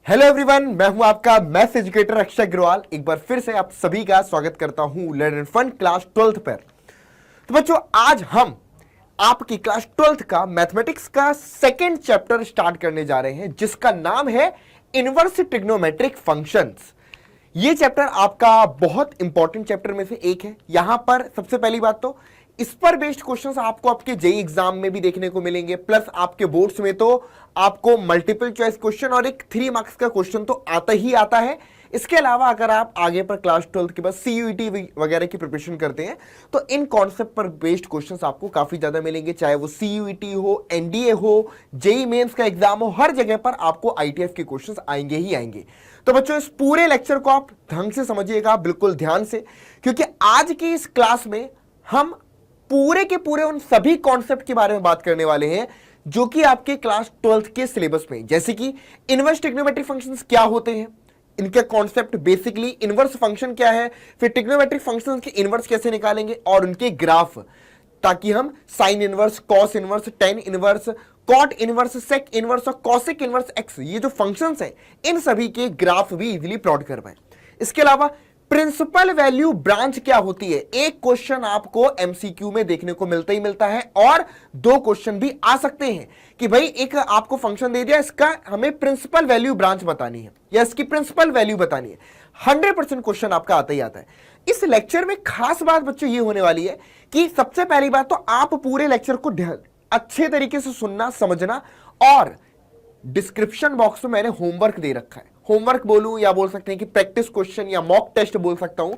Hello everyone, मैं हूं आपका मैथ्स एजुकेटर अक्षय अग्रवाल। एक बार फिर से आप सभी का स्वागत करता हूं learn and fun class 12th पर। तो बच्चों, आज हम आपकी क्लास 12th का मैथमेटिक्स का सेकेंड चैप्टर स्टार्ट करने जा रहे हैं, जिसका नाम है इनवर्स ट्रिग्नोमेट्रिक फंक्शंस। ये चैप्टर आपका बहुत इंपॉर्टेंट चैप्टर में से एक है। यहां पर सबसे पहली बात तो इस पर बेस्ड क्वेश्चंस आपको आपके जेईई एग्जाम में भी देखने को मिलेंगे, प्लस आपके बोर्ड्स में तो आपको मल्टीपल चॉइस क्वेश्चन और एक 3 मार्क्स का क्वेश्चन तो आता ही आता है। इसके अलावा अगर आप आगे पर क्लास 12th के बाद सीयूईटी वगैरह की प्रिपरेशन करते हैं तो इन कॉन्सेप्ट पर बेस्ड क्वेश्चंस आपको काफी ज्यादा मिलेंगे, चाहे वो सीयूईटी हो, एनडीए हो, जेईई मेंस का एग्जाम हो, हर जगह पर आपको आईटीएफ के क्वेश्चंस आएंगे ही आएंगे। तो बच्चों, इस पूरे लेक्चर को आप ढंग से समझिएगा, बिल्कुल ध्यान से, क्योंकि आज की इस क्लास में हम पूरे के पूरे उन सभी कॉन्सेप्ट के बारे में बात करने वाले हैं जो कि आपके क्लास 12th के सिलेबस में, जैसे कि इनवर्स ट्रिग्नोमेट्रिक फंक्शंस क्या होते हैं, इनके कॉन्सेप्ट, बेसिकली इनवर्स फंक्शन क्या है, फिर ट्रिग्नोमेट्रिक फंक्शंस के इनवर्स कैसे निकालेंगे और उनके ग्राफ, ताकि हम sine inverse, cos inverse, tan inverse, cot inverse, sec inverse और कॉसेक इनवर्स एक्स, ये जो फंक्शंस हैं इन सभी के ग्राफ भी इजीली प्लॉट कर पाए। इसके अलावा प्रिंसिपल वैल्यू ब्रांच क्या होती है, एक क्वेश्चन आपको एमसीक्यू में देखने को मिलता ही मिलता है, और 2 क्वेश्चन भी आ सकते हैं कि भाई एक आपको फंक्शन दे दिया, इसका हमें प्रिंसिपल वैल्यू ब्रांच बतानी है या इसकी प्रिंसिपल वैल्यू बतानी है। 100% क्वेश्चन आपका आता ही आता है। इस लेक्चर में खास बात बच्चों ये होने वाली है कि सबसे पहली बात तो आप पूरे लेक्चर को अच्छे तरीके से सुनना, समझना, और डिस्क्रिप्शन बॉक्स में मैंने होमवर्क दे रखा है। होमवर्क बोलूं या बोल सकते हैं कि प्रैक्टिस क्वेश्चन या मॉक टेस्ट बोल सकता हूं,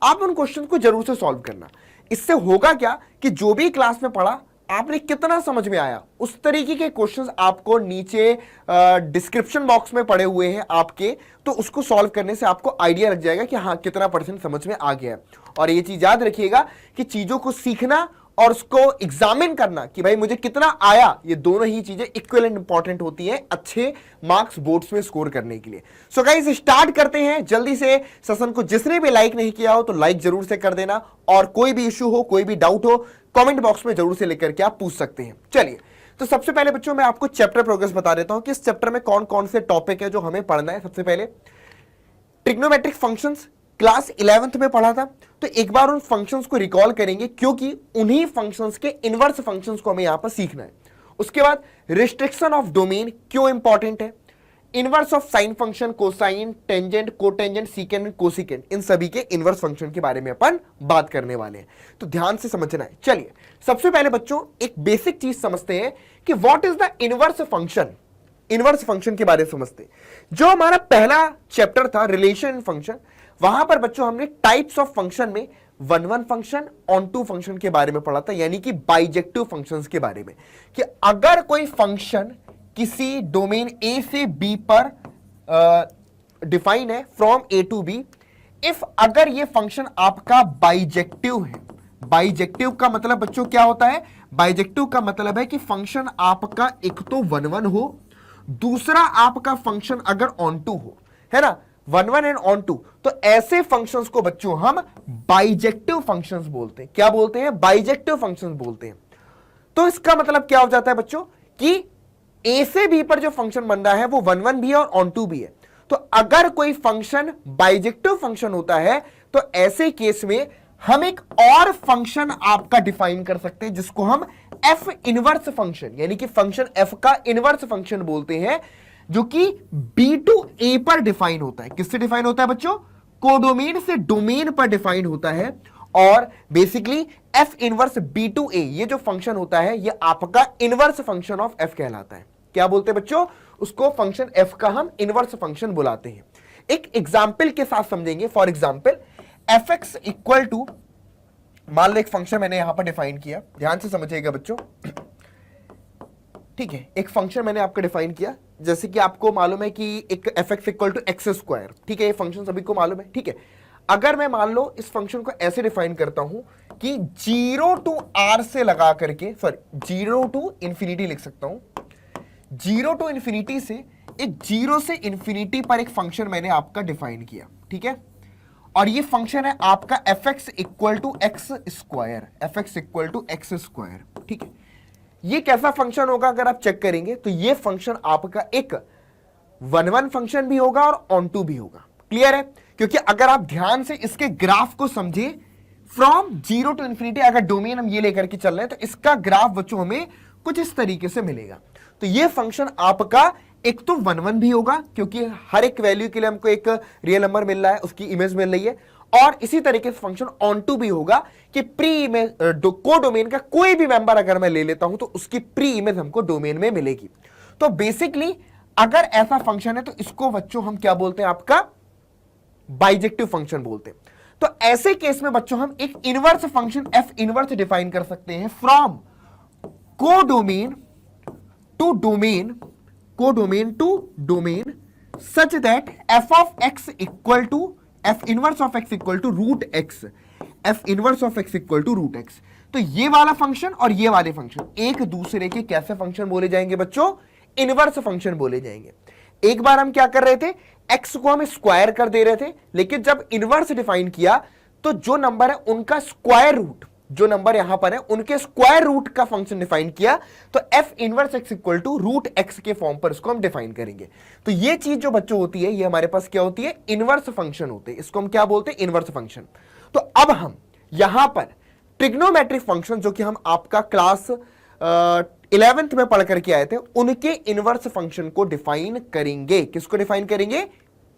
आप उन क्वेश्चन को जरूर से सॉल्व करना। इससे होगा क्या कि जो भी क्लास में पढ़ा आपने कितना समझ में आया, उस तरीके के क्वेश्चंस आपको नीचे डिस्क्रिप्शन बॉक्स में पड़े हुए हैं आपके, तो उसको सॉल्व करने से आपको आइडिया लग जाएगा कि हाँ कितना % समझ में आ गया है। और ये चीज याद रखिएगा कि चीजों को सीखना और उसको एग्जामिन करना कि भाई मुझे कितना आया, ये दोनों ही चीजें इक्विवेलेंट इंपॉर्टेंट होती हैं अच्छे मार्क्स बोर्ड्स में स्कोर करने के लिए। सो गाइस, स्टार्ट करते हैं जल्दी से सेशन को। जिसने भी लाइक नहीं किया हो तो लाइक जरूर से कर देना, और कोई भी इश्यू हो, कोई भी डाउट हो, कमेंट बॉक्स में जरूर से लेकर के आप पूछ सकते हैं। चलिए, तो सबसे पहले बच्चों मैं आपको चैप्टर प्रोग्रेस बता देता हूं कि इस चैप्टर में कौन कौन से टॉपिक है जो हमें पढ़ना है। सबसे पहले ट्रिग्नोमेट्रिक फंक्शंस क्लास 11th में पढ़ा था, तो एक बार उन फंक्शंस को रिकॉल करेंगे, क्योंकि उन्हीं फंक्शंस के इनवर्स फंक्शंस को हमें यहां पर सीखना है। उसके बाद रिस्ट्रिक्शन ऑफ डोमेन क्यों इंपॉर्टेंट है, inverse of sine function, cosine, tangent, cotangent, secant, cosecant, इन सभी के इनवर्स फंक्शन के बारे में अपन बात करने वाले हैं, तो ध्यान से समझना है। चलिए, सबसे पहले बच्चों एक बेसिक चीज समझते हैं कि what is the inverse function. Inverse function के बारे में समझते हैं। जो हमारा पहला चैप्टर था रिलेशन फंक्शन, वहां पर बच्चों हमने टाइप्स ऑफ फंक्शन में 1-1 फंक्शन, ऑन-टू फंक्शन के बारे में पढ़ा था, यानी कि बाइजेक्टिव फंक्शंस के बारे में, कि अगर कोई फंक्शन किसी डोमेन ए से बी पर डिफाइन है, from A to B, if अगर ये फंक्शन आपका बाइजेक्टिव है। बाइजेक्टिव का मतलब बच्चों क्या होता है, बाइजेक्टिव का मतलब है कि फंक्शन आपका एक तो 1-1 हो, दूसरा आपका फंक्शन अगर ऑन-टू हो, है ना, 1-1 एंड ऑन-टू, तो ऐसे फंक्शंस को बच्चों हम बाइजेक्टिव फंक्शंस बोलते हैं। क्या बोलते हैं, बाइजेक्टिव फंक्शंस बोलते हैं। तो इसका मतलब क्या हो जाता है बच्चों कि ए से बी पर जो फंक्शन बन रहा है वो 1-1 भी है और ऑन-टू भी है। तो अगर कोई फंक्शन बाइजेक्टिव फंक्शन होता है तो ऐसे केस में हम एक और फंक्शन आपका डिफाइन कर सकते हैं, जिसको हम एफ इनवर्स फंक्शन, यानी कि फंक्शन एफ का इनवर्स फंक्शन बोलते हैं, जो कि बी टू ए पर डिफाइन होता है। किससे डिफाइन होता है बच्चों, कोडोमेन से डोमेन पर डिफाइन होता है। और basically F inverse B to A, ये जो फंक्शन होता है ये आपका इनवर्स फंक्शन ऑफ एफ कहलाता है। क्या बोलते हैं बच्चों, उसको फंक्शन एफ का हम इनवर्स फंक्शन बुलाते हैं। एक एग्जाम्पल के साथ समझेंगे। For example, F X equal to, मान लो एक फंक्शन मैंने यहां पर डिफाइन किया, ध्यान से समझिएगा बच्चों, ठीक है, एक फंक्शन मैंने आपको डिफाइन किया, जैसे कि आपको मालूम है कि एक F X equal to X square, ठीक है, ये फंक्शन सभी को मालूम है, ठीक है। अगर मैं मान लो इस फंक्शन को ऐसे डिफाइन करता हूं कि 0 टू आर से लगा करके, सॉरी 0 टू इंफिनिटी लिख सकता हूं, 0 टू इंफिनिटी से, एक 0 से इंफिनिटी पर एक फंक्शन मैंने आपका डिफाइन किया, ठीक है, और ये फंक्शन है आपका F X equal to X square, F X equal to X square, ठीक है। ये कैसा फंक्शन होगा अगर आप चेक करेंगे तो ये फंक्शन आपका एक वन वन फंक्शन भी होगा और ऑन टू भी होगा। क्लियर है? क्योंकि अगर आप ध्यान से इसके ग्राफ को समझे फ्रॉम जीरो टू इंफिनिटी, अगर डोमेन हम ये लेकर के चल रहे हैं तो इसका ग्राफ बच्चों हमें कुछ इस तरीके से मिलेगा। तो ये फंक्शन आपका एक तो वन वन भी होगा क्योंकि हर एक वैल्यू के लिए हमको एक रियल नंबर मिल रहा है, उसकी इमेज मिल रही है, और इसी तरीके से फंक्शन ऑन टू भी होगा कि प्री इमेज को डोमेन का कोई भी मेंबर अगर मैं ले लेता हूं तो उसकी प्री इमेज हमको डोमेन में मिलेगी। तो बेसिकली अगर ऐसा फंक्शन है तो इसको बच्चों हम क्या बोलते हैं, आपका बाइजेक्टिव फंक्शन बोलते हैं। तो ऐसे केस में बच्चों हम एक inverse function F inverse define कर सकते हैं from codomain to domain such that F of X equal to F inverse of X equal to root X, F inverse of X equal to root X. तो ये वाला function और ये वाले function एक दूसरे के कैसे फंक्शन बोले जाएंगे बच्चों, इनवर्स फंक्शन बोले जाएंगे। एक बार हम क्या कर रहे थे, एक्स को हम स्क्वायर कर दे रहे थे, लेकिन जब इनवर्स डिफाइन किया तो जो नंबर है उनका स्क्वायर रूट, जो नंबर यहां पर है उनके स्क्वायर रूट का फंक्शन डिफाइन किया, तो F inverse X equal to root X के फॉर्म पर इसको हम डिफाइन करेंगे। तो ये चीज जो बच्चों होती है ये हमारे पास क्या होती है, इनवर्स फंक्शन होते हैं। इसको हम क्या बोलते हैं, इनवर्स फंक्शन। तो अब हम यहां पर ट्रिग्नोमेट्रिक फंक्शन जो कि हम आपका क्लास 11th में पढ़ करके आए थे, उनके इनवर्स फंक्शन को डिफाइन करेंगे। किसको डिफाइन करेंगे,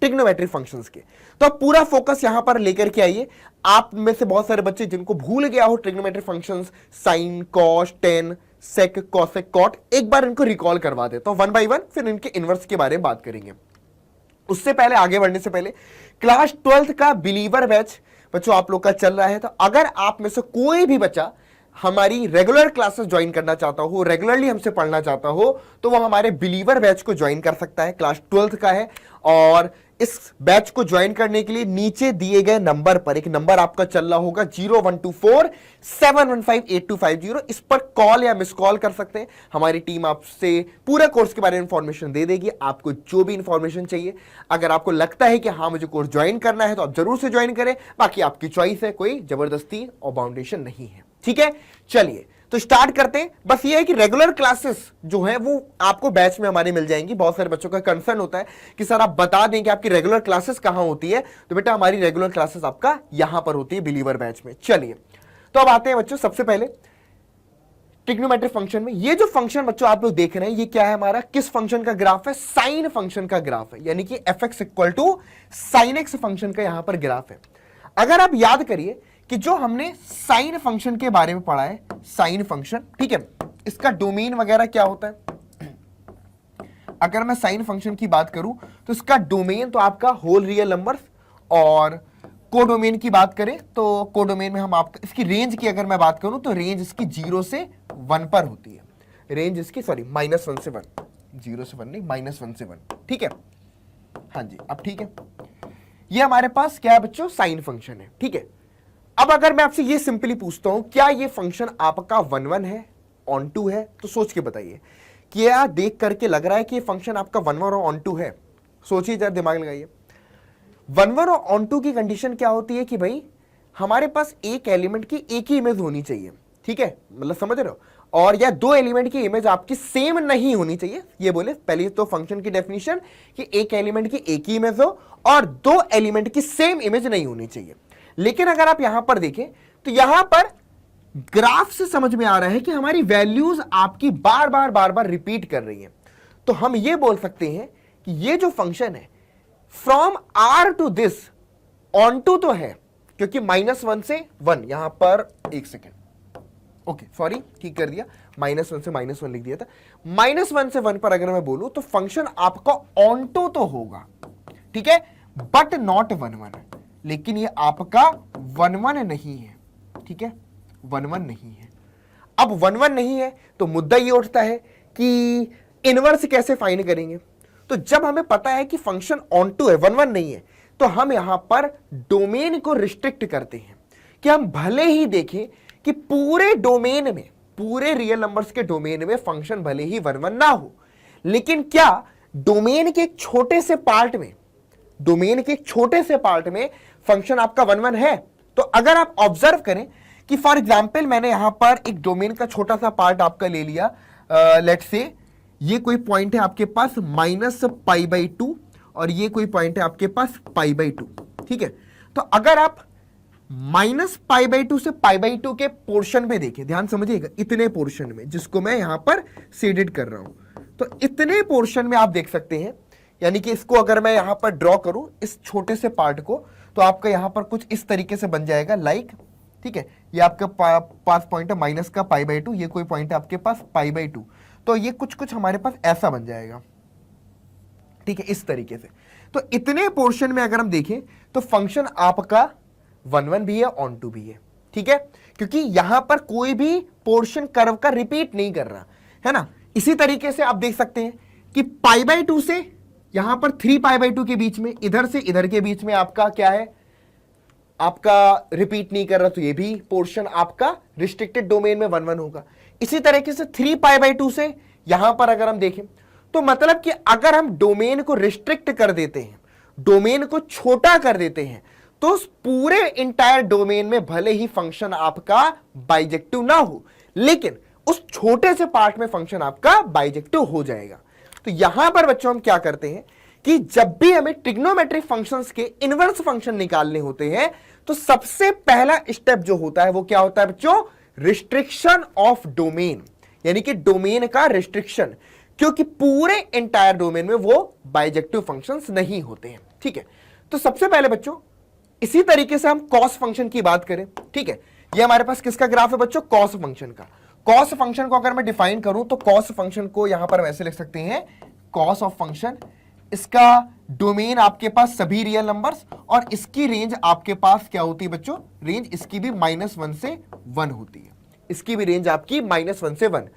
ट्रिग्नोमेट्रिक फंक्शंस के। तो अब पूरा फोकस यहां पर लेकर के आइए। आप में से बहुत सारे बच्चे जिनको भूल गया हो trigonometric functions, sine, cos, tan, sec, cosec, cot, एक बार इनको रिकॉल करवा देता हूं वन बाय वन, फिर इनके इनवर्स के बारे में बात करेंगे। उससे पहले, आगे बढ़ने से पहले, क्लास 12th का बिलीवर बैच बच्चों आप लोग का चल रहा है। तो अगर आप में से कोई भी बच्चा हमारी रेगुलर क्लासेस ज्वाइन करना चाहता हो, रेगुलरली हमसे पढ़ना चाहता हो, तो वो हमारे बिलीवर बैच को ज्वाइन कर सकता है। क्लास 12th का है, और इस बैच को ज्वाइन करने के लिए नीचे दिए गए नंबर पर एक नंबर आपका चल रहा होगा 0124715850, इस पर कॉल या मिस कॉल कर सकते हैं। हमारी टीम आपसे पूरे कोर्स के बारे में इंफॉर्मेशन दे देगी, आपको जो भी इंफॉर्मेशन चाहिए। अगर आपको लगता है कि हाँ मुझे कोर्स ज्वाइन करना है तो आप जरूर से ज्वाइन करें, बाकी आपकी चॉइस है, कोई जबरदस्ती और बाउंडेशन नहीं है। ठीक है, चलिए तो स्टार्ट करते हैं। बस ये है कि रेगुलर क्लासेस जो है वो आपको बैच में हमारी मिल जाएंगी। बहुत सारे बच्चों का कंसर्न होता है कि सर आप बता दें कि आपकी रेगुलर क्लासेस कहां होती है, तो बेटा हमारी रेगुलर क्लासेस आपका यहां पर होती है, बिलीवर बैच में। चलिए तो अब आते हैं बच्चों सबसे पहले ट्रिग्नोमेट्रिक फंक्शन में। ये जो फंक्शन बच्चों आप लोग देख रहे हैं, ये क्या है, हमारा किस फंक्शन का ग्राफ है, साइन फंक्शन का ग्राफ है, यानी कि F X equal to sine X function का यहां पर ग्राफ है। अगर आप याद करिए कि जो हमने साइन फंक्शन के बारे में पढ़ा है, साइन फंक्शन, ठीक है, इसका डोमेन वगैरह क्या होता है। अगर मैं साइन फंक्शन की बात करूं तो इसका डोमेन तो आपका होल रियल नंबर्स, और कोडोमेन की बात करें तो कोडोमेन में हम आपका इसकी रेंज की अगर मैं बात करूं तो रेंज इसकी 0 से 1 पर होती है। रेंज इसकी -1 से 1, 0 से 1 नहीं, -1 से 1। ठीक है, हाँ जी, अब ठीक है। ये हमारे पास क्या है बच्चों, साइन फंक्शन है। ठीक है, अब अगर मैं आपसे ये सिंपली पूछता हूं क्या ये फंक्शन आपका 1 1 है, ऑन टू है, तो सोच के बताइए। क्या देख करके लग रहा है कि ये फंक्शन आपका 1 1 और ऑन टू है? सोचिए जरा, दिमाग लगाइए। 1 1 और ऑन टू की कंडीशन क्या होती है कि भाई हमारे पास एक एलिमेंट की एक ही इमेज होनी चाहिए। ठीक है, मतलब समझ रहे हो, और या दो एलिमेंट की इमेज आपकी सेम नहीं होनी चाहिए। ये बोले पहले तो फंक्शन की डेफिनेशन कि एक एलिमेंट की एक ही इमेज हो और दो एलिमेंट की सेम इमेज नहीं होनी चाहिए। लेकिन अगर आप यहां पर देखें तो यहां पर ग्राफ से समझ में आ रहा है कि हमारी वैल्यूज आपकी बार बार रिपीट कर रही हैं। तो हम ये बोल सकते हैं कि ये जो फंक्शन है from R to this onto तो है, क्योंकि -1 से 1 यहां पर, एक सेकेंड, ओके सॉरी, ठीक कर दिया, -1 से -1 लिख दिया था। -1 से 1 पर अगर मैं बोलूं तो फंक्शन आपका ऑन टू तो होगा, ठीक है, बट नॉट 1 1, लेकिन ये आपका 1 1 नहीं है। ठीक है, 1 1 नहीं है। अब 1 1 नहीं है तो मुद्दा ये उठता है कि इनवर्स कैसे फाइंड करेंगे। तो जब हमें पता है कि फंक्शन ऑन टू है, 1 1 नहीं है, तो हम यहां पर डोमेन को रिस्ट्रिक्ट करते हैं कि हम भले ही देखें कि पूरे डोमेन में, पूरे रियल नंबर्स के डोमेन में फंक्शन भले ही 1 1 ना हो, लेकिन क्या डोमेन के एक छोटे से पार्ट में, डोमेन के एक छोटे से पार्ट में फंक्शन आपका 1 1 है। तो अगर आप ऑब्जर्व करें कि फॉर एग्जांपल मैंने यहां पर एक डोमेन का छोटा सा पार्ट आपका ले लिया, लेट्स से ये कोई पॉइंट है आपके पास -π/2 और ये कोई पॉइंट है आपके पास π/2, ठीक है। तो अगर आप -π/2 से π/2 के पोर्शन में देखें, ध्यान समझिएगा, इतने पोर्शन में जिसको मैं यहां पर शेडेड कर रहा हूं, तो इतने पोर्शन में आप देख सकते हैं, यानी कि इसको अगर मैं यहां पर ड्रॉ करूं इस छोटे से पार्ट को, तो आपका यहां पर कुछ इस तरीके से बन जाएगा लाइक, ठीक है। ये आपका पास पॉइंट है माइनस का π/2, ये कोई पॉइंट है आपके पास π/2, तो ये कुछ कुछ हमारे पास ऐसा बन जाएगा, ठीक है, इस तरीके से। तो इतने पोर्शन में अगर हम देखें तो फंक्शन आपका 1 भी है, ऑन टू भी है, ठीक है, क्योंकि यहां पर कोई भी पोर्शन कर्व का रिपीट नहीं कर रहा है ना। इसी तरीके से आप देख सकते हैं कि π/2 से यहां पर 3π/2 के बीच में, इधर से इधर के बीच में आपका क्या है, आपका रिपीट नहीं कर रहा, तो ये भी पोर्शन आपका रिस्ट्रिक्टेड डोमेन में 1 होगा। इसी तरीके से 3π/2 से यहां पर अगर हम देखें, तो मतलब कि अगर हम डोमेन को रिस्ट्रिक्ट कर देते हैं, डोमेन को छोटा कर देते हैं, तो उस पूरे इंटायर डोमेन में भले ही फंक्शन आपका बाइजेक्टिव ना हो, लेकिन उस छोटे से पार्ट में फंक्शन आपका बाइजेक्टिव हो जाएगा। तो यहां पर बच्चों हम क्या करते हैं कि जब भी हमें ट्रिग्नोमेट्रिक फंक्शंस के इनवर्स फंक्शन निकालने होते हैं, तो सबसे पहला स्टेप जो होता है वो क्या होता है बच्चों, रिस्ट्रिक्शन ऑफ डोमेन, यानी कि डोमेन का रिस्ट्रिक्शन, क्योंकि पूरे एंटायर डोमेन में वो बाइजेक्टिव फंक्शंस नहीं होते हैं, ठीक है। तो सबसे पहले बच्चों इसी तरीके से हम कॉस फंक्शन की बात करें, ठीक है। ये हमारे पास किसका ग्राफ है बच्चों, कॉस फंक्शन का। कॉस फंक्शन को अगर मैं डिफाइन करूं तो कॉस फंक्शन को यहां पर वैसे लिख सकते हैं, कॉस ऑफ फंक्शन, इसका डोमेन आपके पास सभी रियल नंबर्स, और इसकी रेंज आपके पास क्या होती है बच्चों, रेंज इसकी भी -1 से 1 होती है, इसकी भी रेंज आपकी -1 से 1।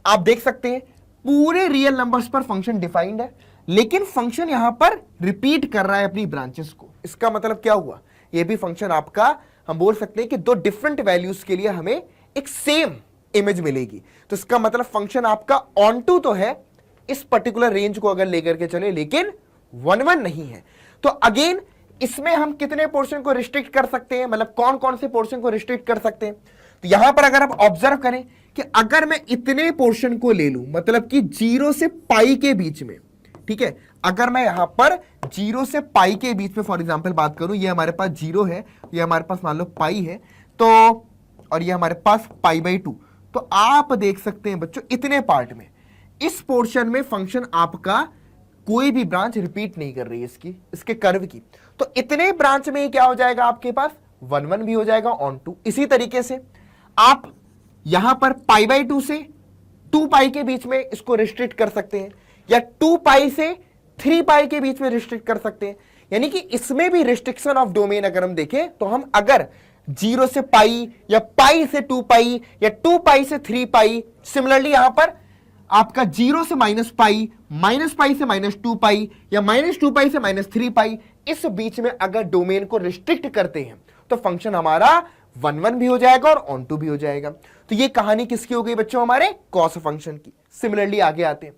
आप देख सकते हैं पूरे रियल नंबर्स पर फंक्शन डिफाइंड है, लेकिन फंक्शन यहां पर रिपीट कर रहा है अपनी ब्रांचेस को। इसका मतलब क्या हुआ, ये भी फंक्शन आपका, हम बोल सकते हैं कि दो डिफरेंट वैल्यूज के लिए हमें एक सेम इमेज मिलेगी। तो इसका मतलब फंक्शन आपका ऑन टू तो है, इस पर्टिकुलर रेंज को अगर लेकर के चले, लेकिन 1 नहीं है। तो अगेन इसमें हम कितने पोर्शन को रिस्ट्रिक्ट कर सकते हैं, मतलब कौन कौन से पोर्शन को रिस्ट्रिक्ट कर सकते हैं। तो यहां पर अगर आप ऑब्जर्व करें कि अगर मैं इतने पोर्शन को ले लूं, मतलब कि 0 से पाई के बीच में, ठीक है, अगर मैं यहां पर 0 से पाई के बीच में फॉर एग्जांपल बात करूं, ये हमारे पास 0 है, ये हमारे पास मान लो पाई है, तो और ये हमारे पास π/2, तो आप देख सकते हैं बच्चों इतने पार्ट में, इस पोर्शन में फंक्शन आपका कोई भी ब्रांच रिपीट नहीं कर रही है इसके कर्व की। तो इतने ब्रांच में क्या हो जाएगा, आपके पास 1 भी हो जाएगा ऑन टू। इसी तरीके से आप यहां पर π/2 से 2π के बीच में इसको रिस्ट्रिक्ट कर सकते हैं, या 2π से 3π के बीच में रिस्ट्रिक्ट कर सकते हैं। यानी कि इसमें भी रिस्ट्रिक्शन ऑफ डोमेन अगर हम देखें, तो हम अगर 0 से पाई, या पाई से 2π, या 2π से 3π, सिमिलरली यहां पर आपका 0 से -π, -π से -2π, या -2π से -3π, इस बीच में अगर डोमेन को रिस्ट्रिक्ट करते हैं, तो फंक्शन हमारा 1 भी हो जाएगा और ऑन टू भी हो जाएगा। तो ये कहानी किसकी हो गई बच्चों, हमारे कॉस फंक्शन की। सिमिलरली आगे आते हैं,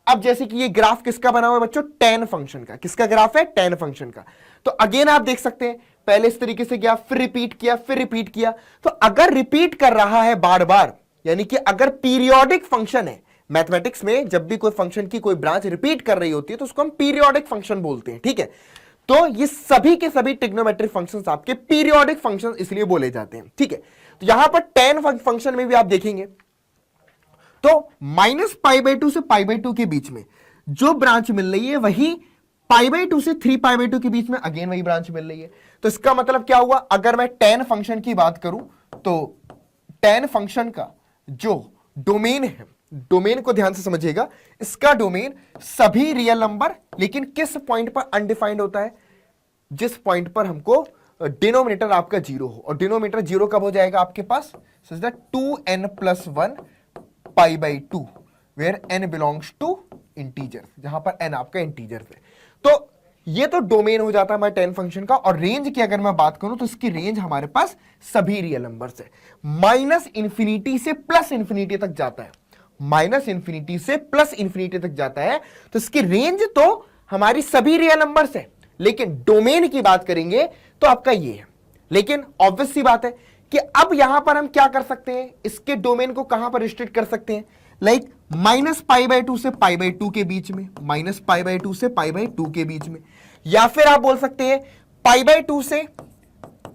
अब जैसे कि ये ग्राफ किसका बना हुआ है बच्चों, tan फंक्शन का। किसका ग्राफ है, tan फंक्शन का। तो अगेन आप देख सकते हैं, पहले इस तरीके से गया, फिर रिपीट किया, फिर रिपीट किया। तो अगर रिपीट कर रहा है बार बार, यानी कि अगर पीरियोडिक फंक्शन है, मैथमेटिक्स में जब भी कोई फंक्शन की कोई ब्रांच रिपीट कर रही होती है, तो उसको हम पीरियोडिक फंक्शन बोलते हैं, ठीक है। तो ये सभी के सभी ट्रिग्नोमेट्रिक फंक्शंस आपके पीरियोडिक फंक्शंस इसलिए बोले जाते हैं, ठीक है। तो यहां पर tan फंक्शन में भी आप देखेंगे, तो -π/2 से π/2 के बीच में जो ब्रांच मिल रही है, वही π/2 से 3π/2 के बीच में अगेन वही ब्रांच मिल रही है। तो इसका मतलब क्या हुआ, अगर मैं tan फंक्शन की बात करूं, तो tan फंक्शन का जो डोमेन है, डोमेन को ध्यान से समझिएगा, इसका डोमेन सभी रियल नंबर, लेकिन किस पॉइंट पर अनडिफाइंड होता है, जिस पॉइंट पर हमको डिनोमिनेटर आपका 0 हो। और डिनोमिनेटर 0 कब हो जाएगा आपके पास, such that 2n+1 π/2 where n belongs to integer, जहां पर n आपका इंटीजर है। तो ये तो डोमेन हो जाता है हमारे tan फंक्शन का। और रेंज की अगर मैं बात करूं, तो इसकी रेंज हमारे पास सभी रियल नंबर्स है, -∞ से +∞ तक जाता है, -∞ से +∞ तक जाता है। तो इसकी रेंज तो हमारी सभी रियल नंबर्स है, लेकिन डोमेन की बात करेंगे तो आपका ये है। लेकिन ऑब्वियस सी बात है कि अब यहां पर हम क्या कर सकते हैं, इसके डोमेन को कहां पर रिस्ट्रिक्ट कर सकते हैं, लाइक माइनस पाई बाय 2 से पाई बाय 2 के बीच में, माइनस पाई बाय 2 से पाई बाय 2 के बीच में, या फिर आप बोल सकते हैं पाई बाय 2 से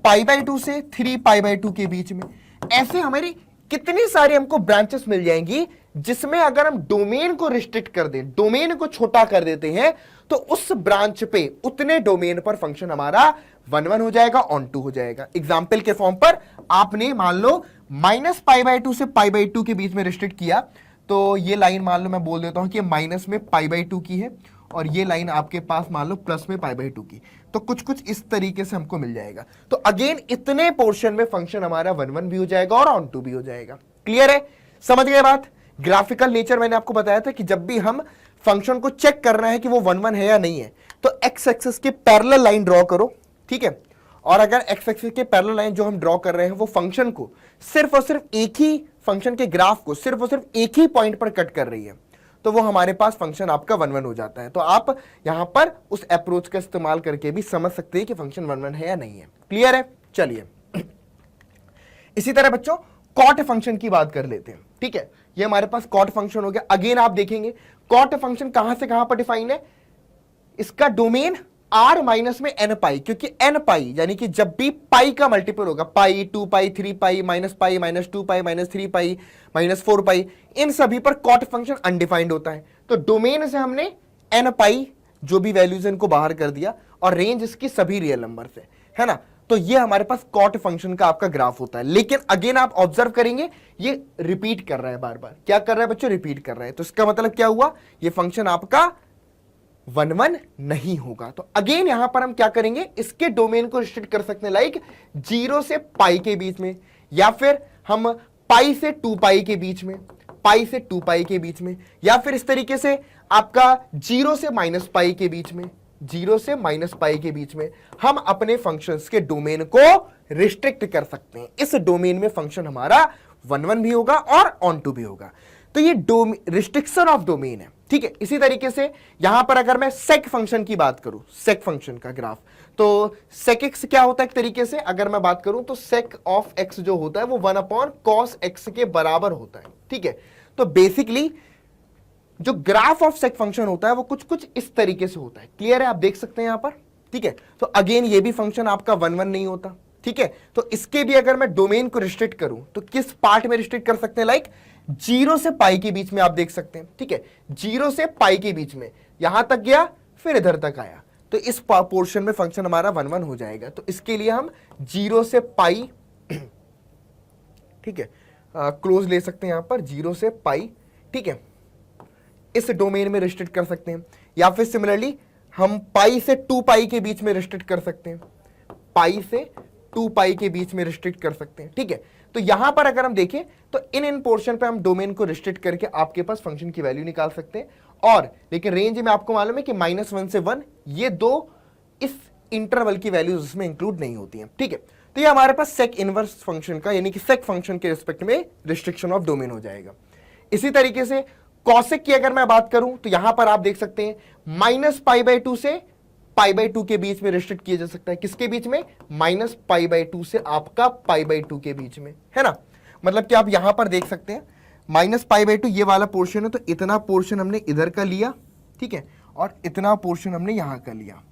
पाई बाय 2 से 3 पाई बाय 2 के बीच में। ऐसे हमारी कितनी सारी हमको ब्रांचेस मिल जाएंगी जिसमें अगर हम डोमेन को रिस्ट्रिक्ट कर दें, डोमेन को छोटा कर देते हैं, तो उस ब्रांच पे उतने डोमेन पर फंक्शन हमारा 1 1 हो जाएगा, ऑन टू हो जाएगा। एग्जाम्पल के फॉर्म पर आपने मान लो माइनस पाई बाय 2 से पाई बाय 2 के बीच में रिस्ट्रिक्ट किया, तो ये लाइन मान लो मैं बोल देता हूं कि माइनस में पाई बाय 2 की है और ये लाइन आपके पास मान लो प्लस में पाई बाय 2 की, तो कुछ कुछ इस तरीके से हमको मिल जाएगा। तो अगेन इतने पोर्शन में फंक्शन हमारा 1 1 भी हो जाएगा और ऑन टू भी हो जाएगा। क्लियर है, समझ गए बात। ग्राफिकल नेचर मैंने आपको बताया था कि जब भी हम फंक्शन को चेक करना है कि वो 1 1 है या नहीं है, तो एक्स एक्सिस के पैरेलल लाइन ड्रॉ करो, ठीक है। और अगर एक्स एक्सिस के पैरेलल लाइन जो हम ड्रॉ कर रहे हैं वो फंक्शन को सिर्फ और सिर्फ एक ही फंक्शन के ग्राफ को सिर्फ और सिर्फ एक ही पॉइंट पर कट कर रही है, तो वो हमारे पास फंक्शन आपका 1 1 हो जाता है। तो आप यहां पर उस अप्रोच का इस्तेमाल करके भी समझ सकते हैं कि फंक्शन 1 1 है या नहीं है। क्लियर है, चलिए इसी तरह बच्चों कॉट फंक्शन की बात कर लेते हैं, ठीक है। ये हमारे पास कॉट फंक्शन हो गया। अगेन आप देखेंगे कॉट फंक्शन कहां से कहां पर डिफाइन है, इसका डोमेन r माइनस में n पाई, क्योंकि n पाई यानी कि जब भी पाई का मल्टीपल होगा, पाई 2 पाई 3 pi minus 2 pi minus 3 pi minus 4 पाई, इन सभी पर कॉट फंक्शन अनडिफाइंड होता है। तो डोमेन से हमने n पाई जो भी वैल्यूज इनको बाहर कर दिया और रेंज इसकी सभी रियल नंबर से, है ना। तो ये हमारे पास कॉट फंक्शन का आपका ग्राफ होता है। लेकिन अगेन आप ऑब्जर्व करेंगे ये रिपीट कर रहा है, बार बार क्या कर रहा है बच्चों, रिपीट कर रहा है। तो इसका मतलब क्या हुआ, ये फंक्शन आपका 1 1 नहीं होगा। तो अगेन यहां पर हम क्या करेंगे, इसके डोमेन को रिस्ट्रिक्ट कर सकते हैं, लाइक 0 से पाई के बीच में, या फिर हम पाई से 2 पाई के बीच में, पाई से 2 पाई के बीच में, या फिर इस तरीके से आपका 0 से माइनस पाई के बीच में, 0 से माइनस पाई के बीच में हम अपने फंक्शंस के डोमेन को रिस्ट्रिक्ट कर सकते हैं। इस डोमेन में फंक्शन हमारा 1 1 भी होगा और ऑन टू भी होगा। तो ये रिस्ट्रिक्शन ऑफ डोमेन है, ठीक है। इसी तरीके से यहां पर अगर मैं सेक फंक्शन की बात करूं, सेक फंक्शन का ग्राफ, तो सेक एक्स क्या होता है एक तरीके से अगर मैं बात करूं तो सेक ऑफ एक्स जो होता है वो 1 अपॉन कॉस एक्स के बराबर होता है, ठीक है। तो बेसिकली जो ग्राफ ऑफ सेक फंक्शन होता है वो कुछ कुछ इस तरीके से होता है। क्लियर है, आप देख सकते हैं यहां पर, ठीक है। तो अगेन ये भी फंक्शन आपका 1 1 नहीं होता, ठीक है। तो इसके भी अगर मैं डोमेन को रिस्ट्रिक्ट करूं तो किस पार्ट में रिस्ट्रिक्ट कर सकते हैं, लाइक 0 से पाई के बीच में आप देख सकते हैं, ठीक है। 0 से पाई के बीच में यहां तक गया फिर इधर तक आया, तो इस पोर्शन में फंक्शन हमारा 1 1 हो जाएगा। तो इसके लिए हम 0 से पाई, ठीक है, क्लोज ले सकते हैं यहां पर 0 से पाई, ठीक है, इस डोमेन में रिस्ट्रिक्ट कर सकते हैं। या फिर सिमिलरली हम पाई से 2 पाई के बीच में रिस्ट्रिक्ट कर सकते हैं, पाई से 2 पाई के बीच में रिस्ट्रिक्ट कर सकते हैं, ठीक है। तो यहां पर अगर हम देखें तो इन पोर्शन पे हम डोमेन को रिस्ट्रिक्ट करके आपके पास फंक्शन की वैल्यू निकाल सकते हैं। और लेकिन रेंज में आपको मालूम है कि -1 से 1 ये दो इस इंटरवल की वैल्यूज इसमें इंक्लूड नहीं होती हैं, ठीक है। तो ये हमारे पास सेक इनवर्स फंक्शन का यानी कि सेक फंक्शन के रिस्पेक्ट में रिस्ट्रिक्शन ऑफ डोमेन हो जाएगा। इसी तरीके से कॉसेक की अगर मैं बात करूं तो यहां पर आप देख सकते हैं -π/2 से π/2 के बीच में रिस्ट्रिक्ट किया जा सकता है। किसके बीच में, -π/2 से आपका π/2 के बीच में, है ना। मतलब कि आप यहां पर देख सकते हैं -π/2 ये वाला पोर्शन है, तो इतना पोर्शन हमने इधर का लिया, ठीक है, और इतना पोर्शन हमने यहां का लिया,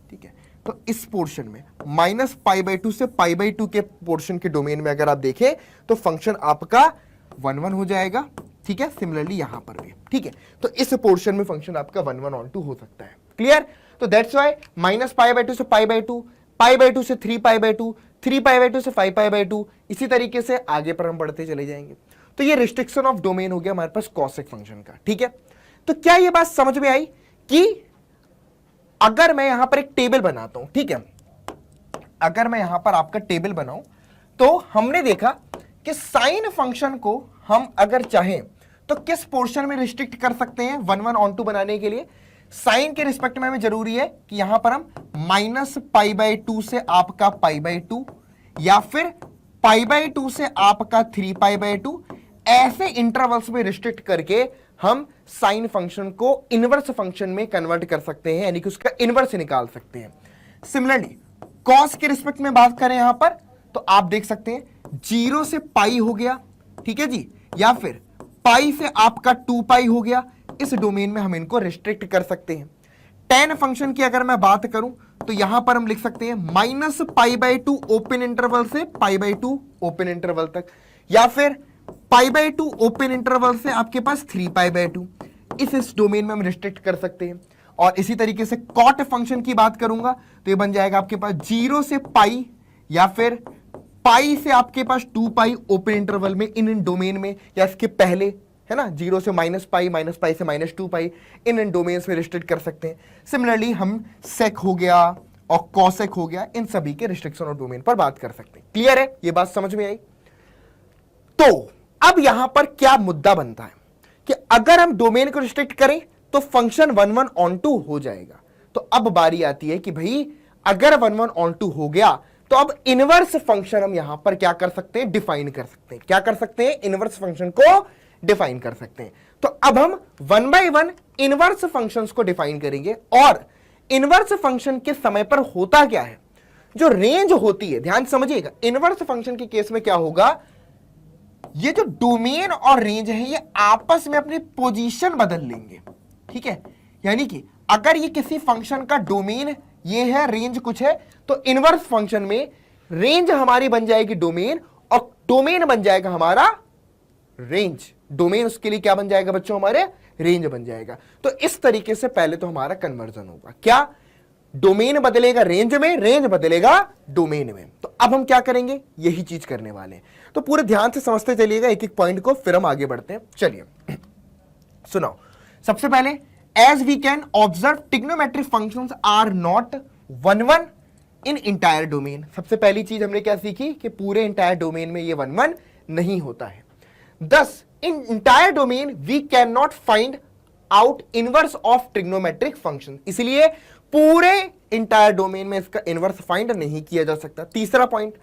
ठीक है। तो इस पोर्शन में -π/2 से π/2 के पोर्शन के डोमेन में अगर आप देखें तो फंक्शन आपका 1 1 हो जाएगा, ठीक है। सिमिलरली यहां पर भी, ठीक है। तो इस पोर्शन में फंक्शन आपका 1 1 ऑन टू हो सकता है। क्लियर। तो दैट्स व्हाई -π/2 से π/2, π/2 से 3π/2, 3π/2 से 5π/2, इसी तरीके से आगे पर हम बढ़ते चले जाएंगे। तो ये रिस्ट्रिक्शन ऑफ डोमेन हो गया हमारे पास कॉसेक फंक्शन का, ठीक है। तो क्या ये बात समझ में आई कि अगर मैं यहां पर एक टेबल बनाता हूं, ठीक है, अगर मैं यहां पर आपका टेबल बनाऊं तो हमने देखा कि साइन फंक्शन को हम अगर चाहें तो किस पोर्शन में रिस्ट्रिक्ट कर सकते हैं 1 1 ऑन टू बनाने के लिए। साइन के रिस्पेक्ट में हमें जरूरी है कि यहां पर हम -π/2 से आपका π/2 या फिर π/2 से आपका 3π/2 ऐसे इंटरवल्स में रिस्ट्रिक्ट करके हम साइन फंक्शन को इनवर्स फंक्शन में कन्वर्ट कर सकते हैं, यानी कि उसका इनवर्स निकाल सकते हैं। सिमिलरली कॉस के रिस्पेक्ट में बात करें यहां पर तो आप देख सकते हैं 0 से पाई हो गया, ठीक है जी, या फिर पाई से आपका 2 पाई हो गया, इस डोमेन में हम इनको रिस्ट्रिक्ट कर सकते हैं। tan फंक्शन की अगर मैं बात करूं तो यहां पर हम लिख सकते हैं -π/2 ओपन इंटरवल से π/2 ओपन इंटरवल तक, या फिर π/2 ओपन इंटरवल से आपके पास 3π/2, इस डोमेन में हम रिस्ट्रिक्ट कर सकते हैं। और इसी तरीके से कॉट फंक्शन की बात करूंगा तो ये बन जाएगा आपके पास 0 से पाई या फिर पाई से आपके पास 2 पाई ओपन इंटरवल में, इन डोमेन में, या इसके पहले, है ना, 0 से -π, -π से -2 पाई, इन डोमेन्स में रिस्ट्रिक्ट कर सकते हैं। सिमिलरली हम सेक हो गया और कॉसेक हो गया, इन सभी के रिस्ट्रिक्शन और डोमेन पर बात कर सकते हैं। क्लियर है, ये बात समझ में आई? तो अब यहां पर क्या मुद्दा बनता है कि अगर हम डोमेन को रिस्ट्रिक्ट करें तो फंक्शन 1 1 ऑन 2 हो जाएगा। तो अब बारी आती है कि भाई अगर 1 1 ऑन 2 हो गया तो अब इनवर्स फंक्शन हम यहां पर क्या कर सकते हैं, डिफाइन कर सकते हैं। क्या कर सकते हैं? इनवर्स फंक्शन को डिफाइन कर सकते हैं। तो अब हम 1 बाय 1 इनवर्स फंक्शंस को डिफाइन करेंगे। और इनवर्स फंक्शन के समय पर होता क्या है, जो रेंज होती है, ध्यान समझिएगा, इनवर्स फंक्शन के केस में क्या होगा, ये जो डोमेन और रेंज है ये आपस में अपनी पोजीशन बदल लेंगे। ठीक है, यानी कि अगर ये किसी फंक्शन का डोमेन ये है, रेंज कुछ है, तो इनवर्स फंक्शन में रेंज हमारी बन जाएगी डोमेन और डोमेन बन जाएगा हमारा रेंज। डोमेन उसके लिए क्या बन जाएगा बच्चों, हमारे रेंज बन जाएगा। तो इस तरीके से पहले तो हमारा कन्वर्जन होगा, क्या, डोमेन बदलेगा रेंज में, रेंज बदलेगा डोमेन में। तो अब हम क्या करेंगे, यही चीज करने वाले हैं। तो पूरे ध्यान से समझते चलिएगा एक एक पॉइंट को, फिर हम आगे बढ़ते हैं। चलिए सुनाओ। सबसे पहले, as we can observe trigonometric functions are not 1 1 in entire domain. सबसे पहली चीज हमने क्या सीखी कि पूरे इंटायर डोमेन में ये 1 1 नहीं होता है। Thus, in entire domain, we cannot find out inverse of trigonometric function. इसलिए पूरे इंटायर डोमेन में इसका इनवर्स फाइंड नहीं किया जा सकता। तीसरा point,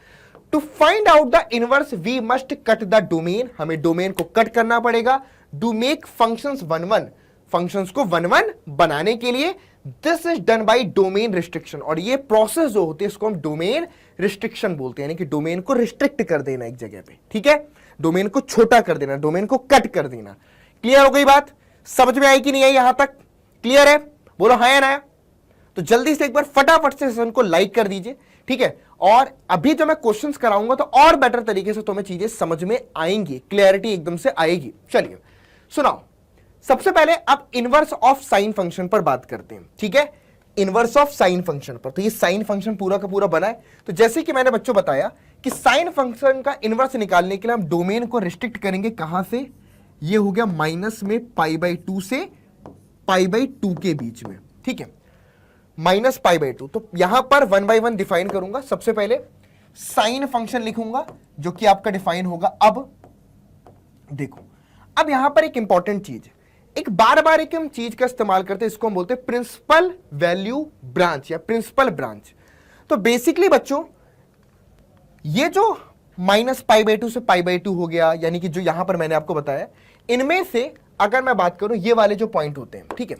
to find out the inverse we must cut the domain. हमें डोमेन को कट करना पड़ेगा। डू मेक फंक्शंस 1 1, फंक्शंस को 1 1 बनाने के लिए this is done by domain restriction. और ये प्रोसेस जो होती है इसको हम डोमेन रिस्ट्रिक्शन बोलते हैं, यानी कि डोमेन को रिस्ट्रिक्ट कर देना एक जगह पे। ठीक है, डोमेन को छोटा कर देना, डोमेन को कट कर देना। क्लियर हो गई बात? समझ में आई कि नहीं आई? यहां तक क्लियर है? बोलो हाँ या ना। तो जल्दी से एक बार फटाफट से सेशन को लाइक कर दीजिए। ठीक है, और अभी जो मैं क्वेश्चंस कराऊंगा तो और बेटर तरीके से तुम्हें चीजें समझ में आएंगी, क्लियरिटी एकदम से आएगी। चलिए सुनाओ। सबसे पहले अब इनवर्स ऑफ साइन फंक्शन पर बात करते हैं। ठीक है, इनवर्स ऑफ साइन फंक्शन पर। तो ये साइन फंक्शन पूरा का पूरा बना है। तो जैसे कि मैंने बच्चों बताया कि साइन फंक्शन का इनवर्स निकालने के लिए हम डोमेन को रिस्ट्रिक्ट करेंगे। कहां से? ये हो गया माइनस में π/2 से π/2 के बीच में। ठीक है, -π/2। तो यहां पर 1 बाय 1 डिफाइन करूंगा। सबसे पहले साइन फंक्शन लिखूंगा जो कि आपका डिफाइन होगा। अब देखो, अब यहां पर एक इंपॉर्टेंट चीज, एक बार बार एक हम चीज का इस्तेमाल करते हैं, इसको हम बोलते हैं प्रिंसिपल वैल्यू ब्रांच या प्रिंसिपल ब्रांच। तो बेसिकली बच्चों ये जो -π/2 से π/2 हो गया, यानी कि जो यहां पर मैंने आपको बताया, इनमें से अगर मैं बात करूं ये वाले जो पॉइंट होते हैं, ठीक है,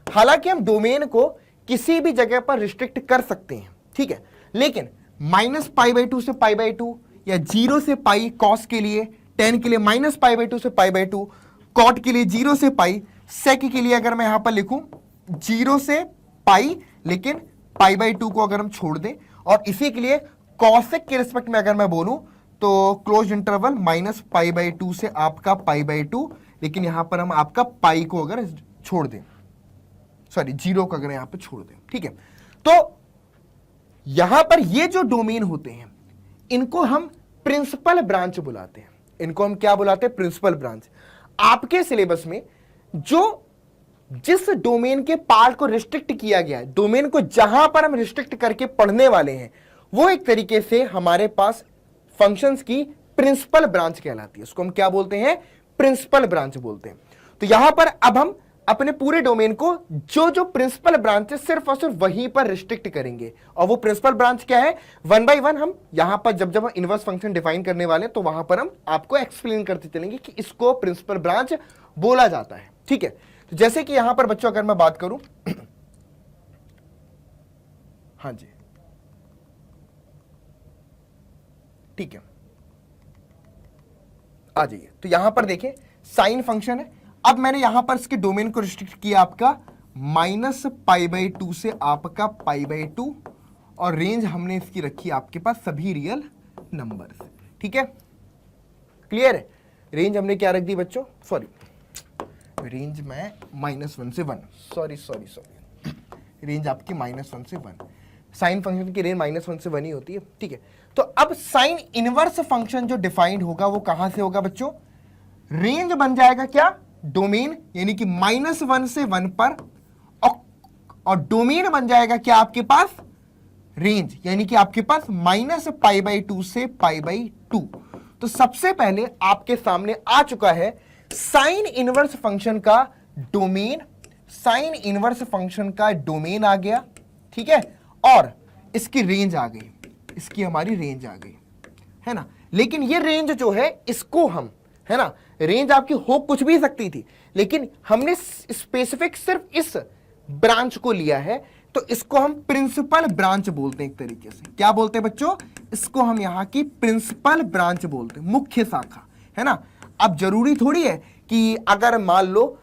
हालांकि हम डोमेन को किसी भी जगह पर रिस्ट्रिक्ट कर सकते हैं। ठीक है, लेकिन -π/2 से π/2 या 0 से पाई कॉस के लिए, tan के लिए -π/2 से π/2, कॉट के लिए 0 से पाई, सेक के लिए अगर मैं यहां पर लिखूं 0 से पाई, लेकिन π/2 को अगर हम छोड़ दें, और इसी के लिए कॉसेक के रिस्पेक्ट में अगर मैं बोलूं तो क्लोज इंटरवल -π/2 से आपका π/2, लेकिन यहां पर हम आपका पाई को अगर छोड़ दें, सॉरी 0 को अगर यहां पर छोड़ दें। ठीक है, तो यहां पर ये जो डोमेन होते हैं इनको हम प्रिंसिपल ब्रांच बुलाते हैं। इनको हम क्या बुलाते हैं? Principal branch. आपके सिलेबस में जो जिस डोमेन के पार्ट को रिस्ट्रिक्ट किया गया है, डोमेन को जहां पर हम रिस्ट्रिक्ट करके पढ़ने वाले हैं, वो एक तरीके से हमारे पास फंक्शंस की प्रिंसिपल ब्रांच कहलाती है। उसको हम क्या बोलते हैं? प्रिंसिपल ब्रांच बोलते हैं। तो यहां पर अब हम अपने पूरे डोमेन को जो जो प्रिंसिपल ब्रांच है सिर्फ और सिर्फ वहीं पर रिस्ट्रिक्ट करेंगे। और वो प्रिंसिपल ब्रांच क्या है? 1 बाय 1 हम यहां पर जब जब हम इनवर्स फंक्शन डिफाइन करने वाले हैं तो वहां पर हम आपको एक्सप्लेन करते चलेंगे कि इसको प्रिंसिपल ब्रांच बोला जाता है। ठीक है, तो जैसे कि यहां पर बच्चों अगर मैं बात करूं हाँ जी, ठीक है, आ जाइए। तो यहां पर देखें साइन फंक्शन है। अब मैंने यहां पर इसके डोमेन को रिस्ट्रिक्ट किया आपका -π/2 से आपका π/2, और रेंज हमने इसकी रखी आपके पास सभी रियल नंबर्स। ठीक है, क्लियर है? रेंज हमने क्या रख दी बच्चों, सॉरी रेंज में -1 से 1, सॉरी रेंज आपकी -1 से 1। साइन फंक्शन की रेंज -1 से 1 ही होती है। ठीक है, तो अब साइन इनवर्स फंक्शन जो डिफाइंड होगा वो कहां से होगा बच्चों, रेंज बन जाएगा क्या, डोमेन, यानी कि -1 से 1 पर, और डोमेन बन जाएगा क्या आपके पास, रेंज, यानी कि आपके पास -π/2 से π/2। तो सबसे पहले आपके सामने आ चुका है साइन इनवर्स फंक्शन का डोमेन, साइन इनवर्स फंक्शन का डोमेन आ गया। ठीक है, और इसकी रेंज आ गई, इसकी हमारी रेंज आ गई, है ना। लेकिन ये रेंज जो है इसको हम, है ना, रेंज आपकी हो कुछ भी सकती थी, लेकिन हमने स्पेसिफिक सिर्फ इस ब्रांच को लिया है, तो इसको हम प्रिंसिपल ब्रांच बोलते हैं एक तरीके से। क्या बोलते हैं बच्चों, इसको हम यहां की प्रिंसिपल ब्रांच बोलते हैं, मुख्य शाखा, है ना। अब जरूरी थोड़ी है कि अगर मान लो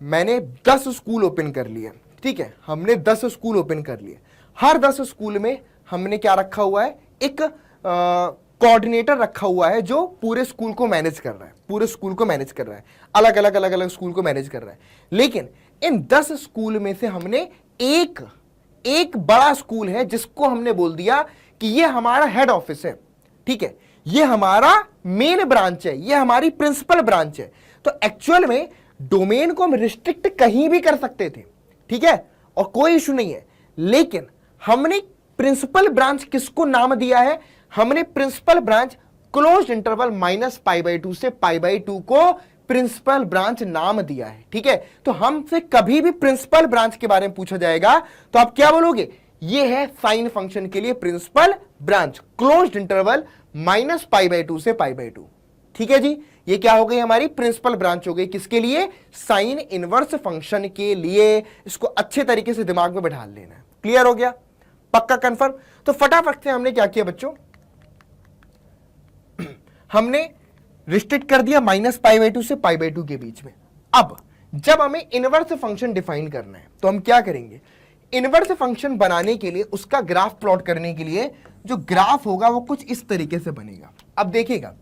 मैंने 10 स्कूल ओपन कर लिए, ठीक है, हमने 10 स्कूल ओपन कर लिए, हर 10 स्कूल में हमने क्या रखा हुआ है, एक कोऑर्डिनेटर रखा हुआ है जो पूरे स्कूल को मैनेज कर रहा है, पूरे स्कूल को मैनेज कर रहा है, अलग अलग स्कूल को मैनेज कर रहा है। लेकिन इन 10 स्कूल में से हमने एक बड़ा स्कूल है जिसको हमने बोल दिया कि ये हमारा हेड ऑफिस है। ठीक है, ये हमारा मेन ब्रांच है, ये हमारी प्रिंसिपल ब्रांच है। तो एक्चुअल में डोमेन को हम रिस्ट्रिक्ट कहीं भी कर सकते थे, ठीक है, और कोई इशू नहीं है। लेकिन हमने प्रिंसिपल ब्रांच किसको नाम दिया है, हमने प्रिंसिपल ब्रांच क्लोज्ड इंटरवल -π/2 से π/2 को प्रिंसिपल ब्रांच नाम दिया है। ठीक है, तो हमसे कभी भी प्रिंसिपल ब्रांच के बारे में पूछा जाएगा तो आप क्या बोलोगे, ये है साइन फंक्शन के लिए प्रिंसिपल ब्रांच, क्लोज्ड इंटरवल -π/2 से π/2। ठीक है जी, ये क्या हो गई, हमारी प्रिंसिपल ब्रांच हो गई, किसके लिए, साइन इनवर्स फंक्शन के लिए। इसको अच्छे तरीके से दिमाग में बैठा लेना है। क्लियर हो गया, पक्का कंफर्म। तो फटाफट से हमने क्या किया बच्चों, हमने रिस्ट्रिक्ट कर दिया -π/2 से π/2 के बीच में। अब जब हमें इनवर्स फंक्शन डिफाइन करना है तो हम क्या करेंगे, इनवर्स फंक्शन बनाने के लिए, उसका ग्राफ प्लॉट करने के लिए जो ग्राफ होगा वो कुछ इस तरीके से बनेगा। अब देखिएगा,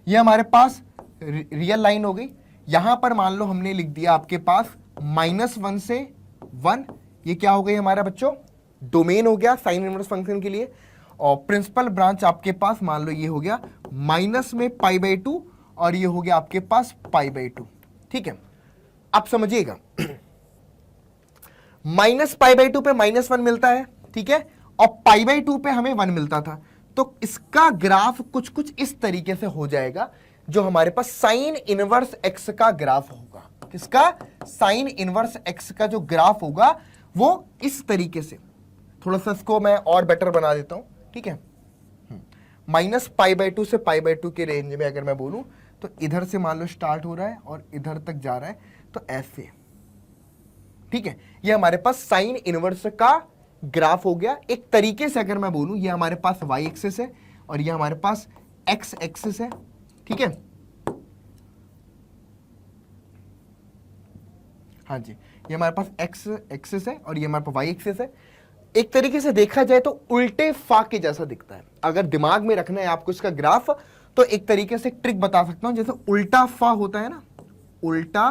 ये हमारे पास रियल लाइन हो गई, यहां पर मान लो हमने लिख दिया आपके पास -1 से 1, ये क्या हो गई हमारा बच्चों, डोमेन हो गया साइन इनवर्स फंक्शन के लिए। और प्रिंसिपल ब्रांच आपके पास मान लो ये हो गया माइनस में π/2, और ये हो गया आपके पास π/2। ठीक है, अब समझिएगा, -π/2 पे -1 मिलता है, ठीक है, और π/2 पे हमें 1 मिलता था। तो इसका ग्राफ कुछ इस तरीके से हो जाएगा, जो हमारे पास साइन इनवर्स x का ग्राफ होगा। किसका, साइन इनवर्स x का जो ग्राफ होगा वो इस तरीके से, थोड़ा सा इसको मैं और बेटर बना देता हूं। ठीक है, -π/2 से π/2 के रेंज में अगर मैं बोलूं तो इधर से मान लो स्टार्ट हो रहा है और इधर तक जा रहा है, तो ऐसे। ठीक है, ये हमारे पास साइन इनवर्स का ग्राफ हो गया। एक तरीके से अगर मैं बोलूं, ये हमारे पास y एक्सिस है और ये हमारे पास x एक्सिस है। ठीक है, हाँ जी, ये हमारे पास x एक्सिस है और ये हमारे पास y एक्सिस है। एक तरीके से देखा जाए तो उल्टे फा के जैसा दिखता है। अगर दिमाग में रखना है आपको इसका ग्राफ, तो एक तरीके से ट्रिक बता सकता हूं, जैसे उल्टा फा होता है ना, उल्टा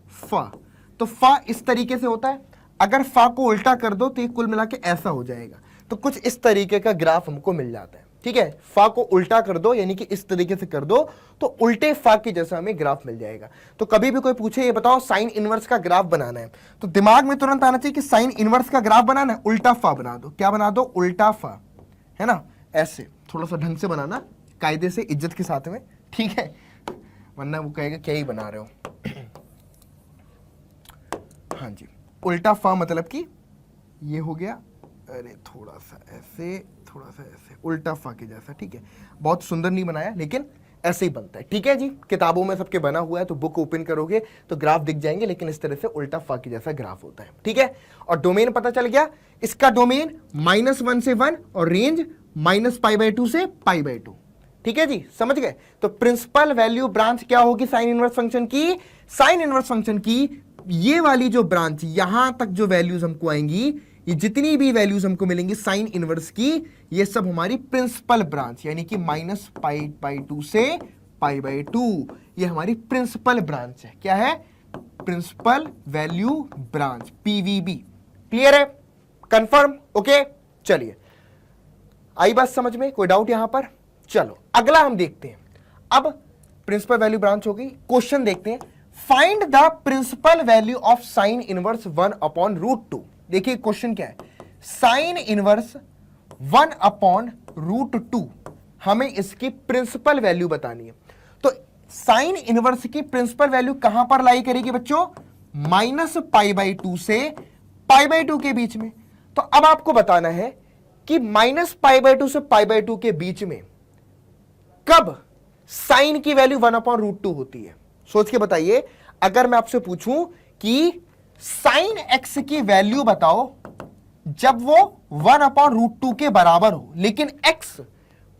फा, तो फा इस तरीके से होता है। अगर फा को उल्टा कर दो तो ये कुल मिला के ऐसा हो जाएगा। तो कुछ इस तरीके का ग्राफ हमको मिल जाता है। ठीक है, फा को उल्टा कर दो, यानी कि इस तरीके से कर दो, तो उल्टे फा के जैसा हमें ग्राफ मिल जाएगा। तो कभी भी कोई पूछे ये बताओ साइन इनवर्स का ग्राफ बनाना है, तो दिमाग में तुरंत आना चाहिए कि साइन इनवर्स का ग्राफ बनाना है, उल्टा फा बना दो। क्या बना दो, उल्टा फा, है ना, ऐसे थोड़ा सा ढंग से बनाना, कायदे से, इज्जत के साथ में। ठीक है, वरना वो कहेगा क्या ही बना रहे हो। हाँ जी, उल्टा फा मतलब कि ये हो गया, अरे थोड़ा सा ऐसे, थोड़ा सा ऐसे, उल्टा फा के जैसा। ठीक है, बहुत सुंदर नहीं बनाया, लेकिन ऐसे ही बनता है। ठीक है जी, किताबों में सबके बना हुआ है, तो बुक ओपन करोगे तो ग्राफ दिख जाएंगे, लेकिन इस तरह से उल्टा फा के जैसा ग्राफ होता है। ठीक है, और डोमेन पता चल गया, इसका डोमेन -1 से 1 और रेंज -π/2 से π/2। ठीक है जी, समझ गए। तो प्रिंसिपल वैल्यू ब्रांच क्या होगी साइन इनवर्स फंक्शन की? साइन इनवर्स फंक्शन की ये वाली जो ब्रांच, यहां तक जो वैल्यूज हमको आएंगी, ये जितनी भी वैल्यूज हमको मिलेंगी साइन इनवर्स की, ये सब हमारी प्रिंसिपल ब्रांच, यानी कि -π/2 से π/2, ये हमारी प्रिंसिपल ब्रांच है। क्या है? Principal value branch, PVB. Clear है? कंफर्म? ओके, चलिए, आई बात समझ में? कोई डाउट यहां पर? चलो अगला हम देखते हैं। अब प्रिंसिपल वैल्यू ब्रांच हो गई, क्वेश्चन देखते हैं। Find the principal value of sine inverse 1/√2। देखिए क्वेश्चन क्या है, साइन इनवर्स 1/√2, हमें इसकी प्रिंसिपल वैल्यू बतानी है। तो साइन इनवर्स की प्रिंसिपल वैल्यू कहां पर लाई करेगी बच्चों? -π/2 से π/2 के बीच में। तो अब आपको बताना है कि -π/2 से π/2 के बीच में कब साइन की वैल्यू 1/√2 होती है। सोच के बताइए, अगर मैं आपसे पूछूं कि साइन एक्स की वैल्यू बताओ जब वो 1/√2 के बराबर हो, लेकिन एक्स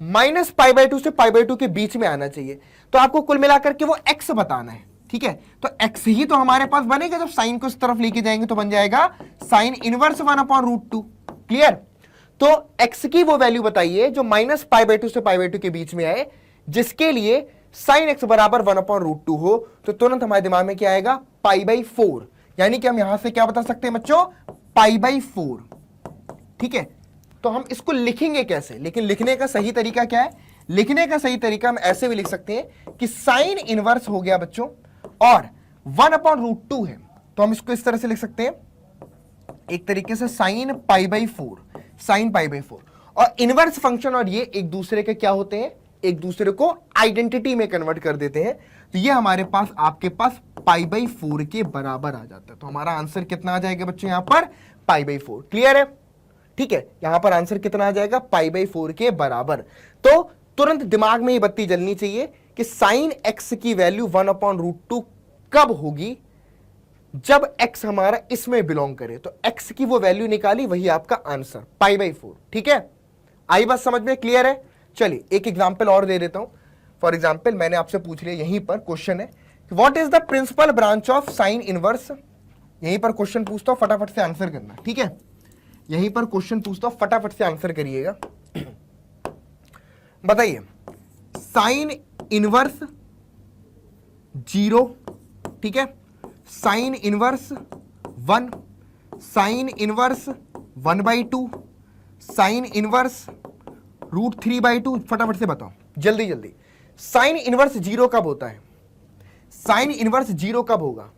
-π/2 से π/2 के बीच में आना चाहिए, तो आपको कुल मिलाकर के वो एक्स बताना है। ठीक है, तो एक्स ही तो हमारे पास बनेगा, जब साइन को इस तरफ लेके जाएंगे तो बन जाएगा साइन इनवर्स 1/√2। क्लियर? तो एक्स की वो वैल्यू बताइए जो -π/2 से π/2 के बीच में आए, जिसके लिए साइन एक्स बराबर 1/√2 हो। तो तुरंत हमारे दिमाग में क्या आएगा? π/4, यानी कि हम यहां से क्या बता सकते हैं बच्चों? π/4। ठीक है, तो हम इसको लिखेंगे कैसे? लेकिन लिखने का सही तरीका क्या है? लिखने का सही तरीका हम ऐसे भी लिख सकते हैं कि साइन इनवर्स हो गया बच्चों और 1/√2 है, तो हम इसको इस तरह से लिख सकते हैं, एक तरीके से साइन π/4, साइन π/4। और इनवर्स फंक्शन और ये एक दूसरे के क्या होते हैं? एक दूसरे को आइडेंटिटी में कन्वर्ट कर देते हैं। तो ये हमारे पास, आपके पास π/4 के बराबर आ जाता है। तो हमारा आंसर कितना आ जाएगा बच्चों? यहां पर π/4। क्लियर है? ठीक है, यहां पर आंसर कितना आ जाएगा? π/4 के बराबर। तो तुरंत दिमाग में ये बत्ती जलनी चाहिए कि साइन एक्स की वैल्यू 1/√2 कब होगी? जब एक्स हमारा इसमें बिलोंग करे। तो एक्स की वो वैल्यू निकाली, वही आपका आंसर π/4। ठीक है, आई बात समझ में? क्लियर है? चलिए एक एग्जांपल और दे देता हूं। फॉर एग्जांपल मैंने आपसे पूछ लिया, यहीं पर क्वेश्चन है, what is the principal branch of sine inverse. यहीं पर क्वेश्चन पूछता हूं, फटाफट से आंसर करना। ठीक है, यहीं पर क्वेश्चन पूछता हूं, फटाफट से आंसर करिएगा। बताइए, साइन इनवर्स 0, ठीक है, sine inverse 1, sine inverse 1/2, sine inverse √3/2। फटाफट से बताओ, जल्दी जल्दी। साइन इनवर्स 0 कब होता है? साइन इनवर्स 0 कब होगा?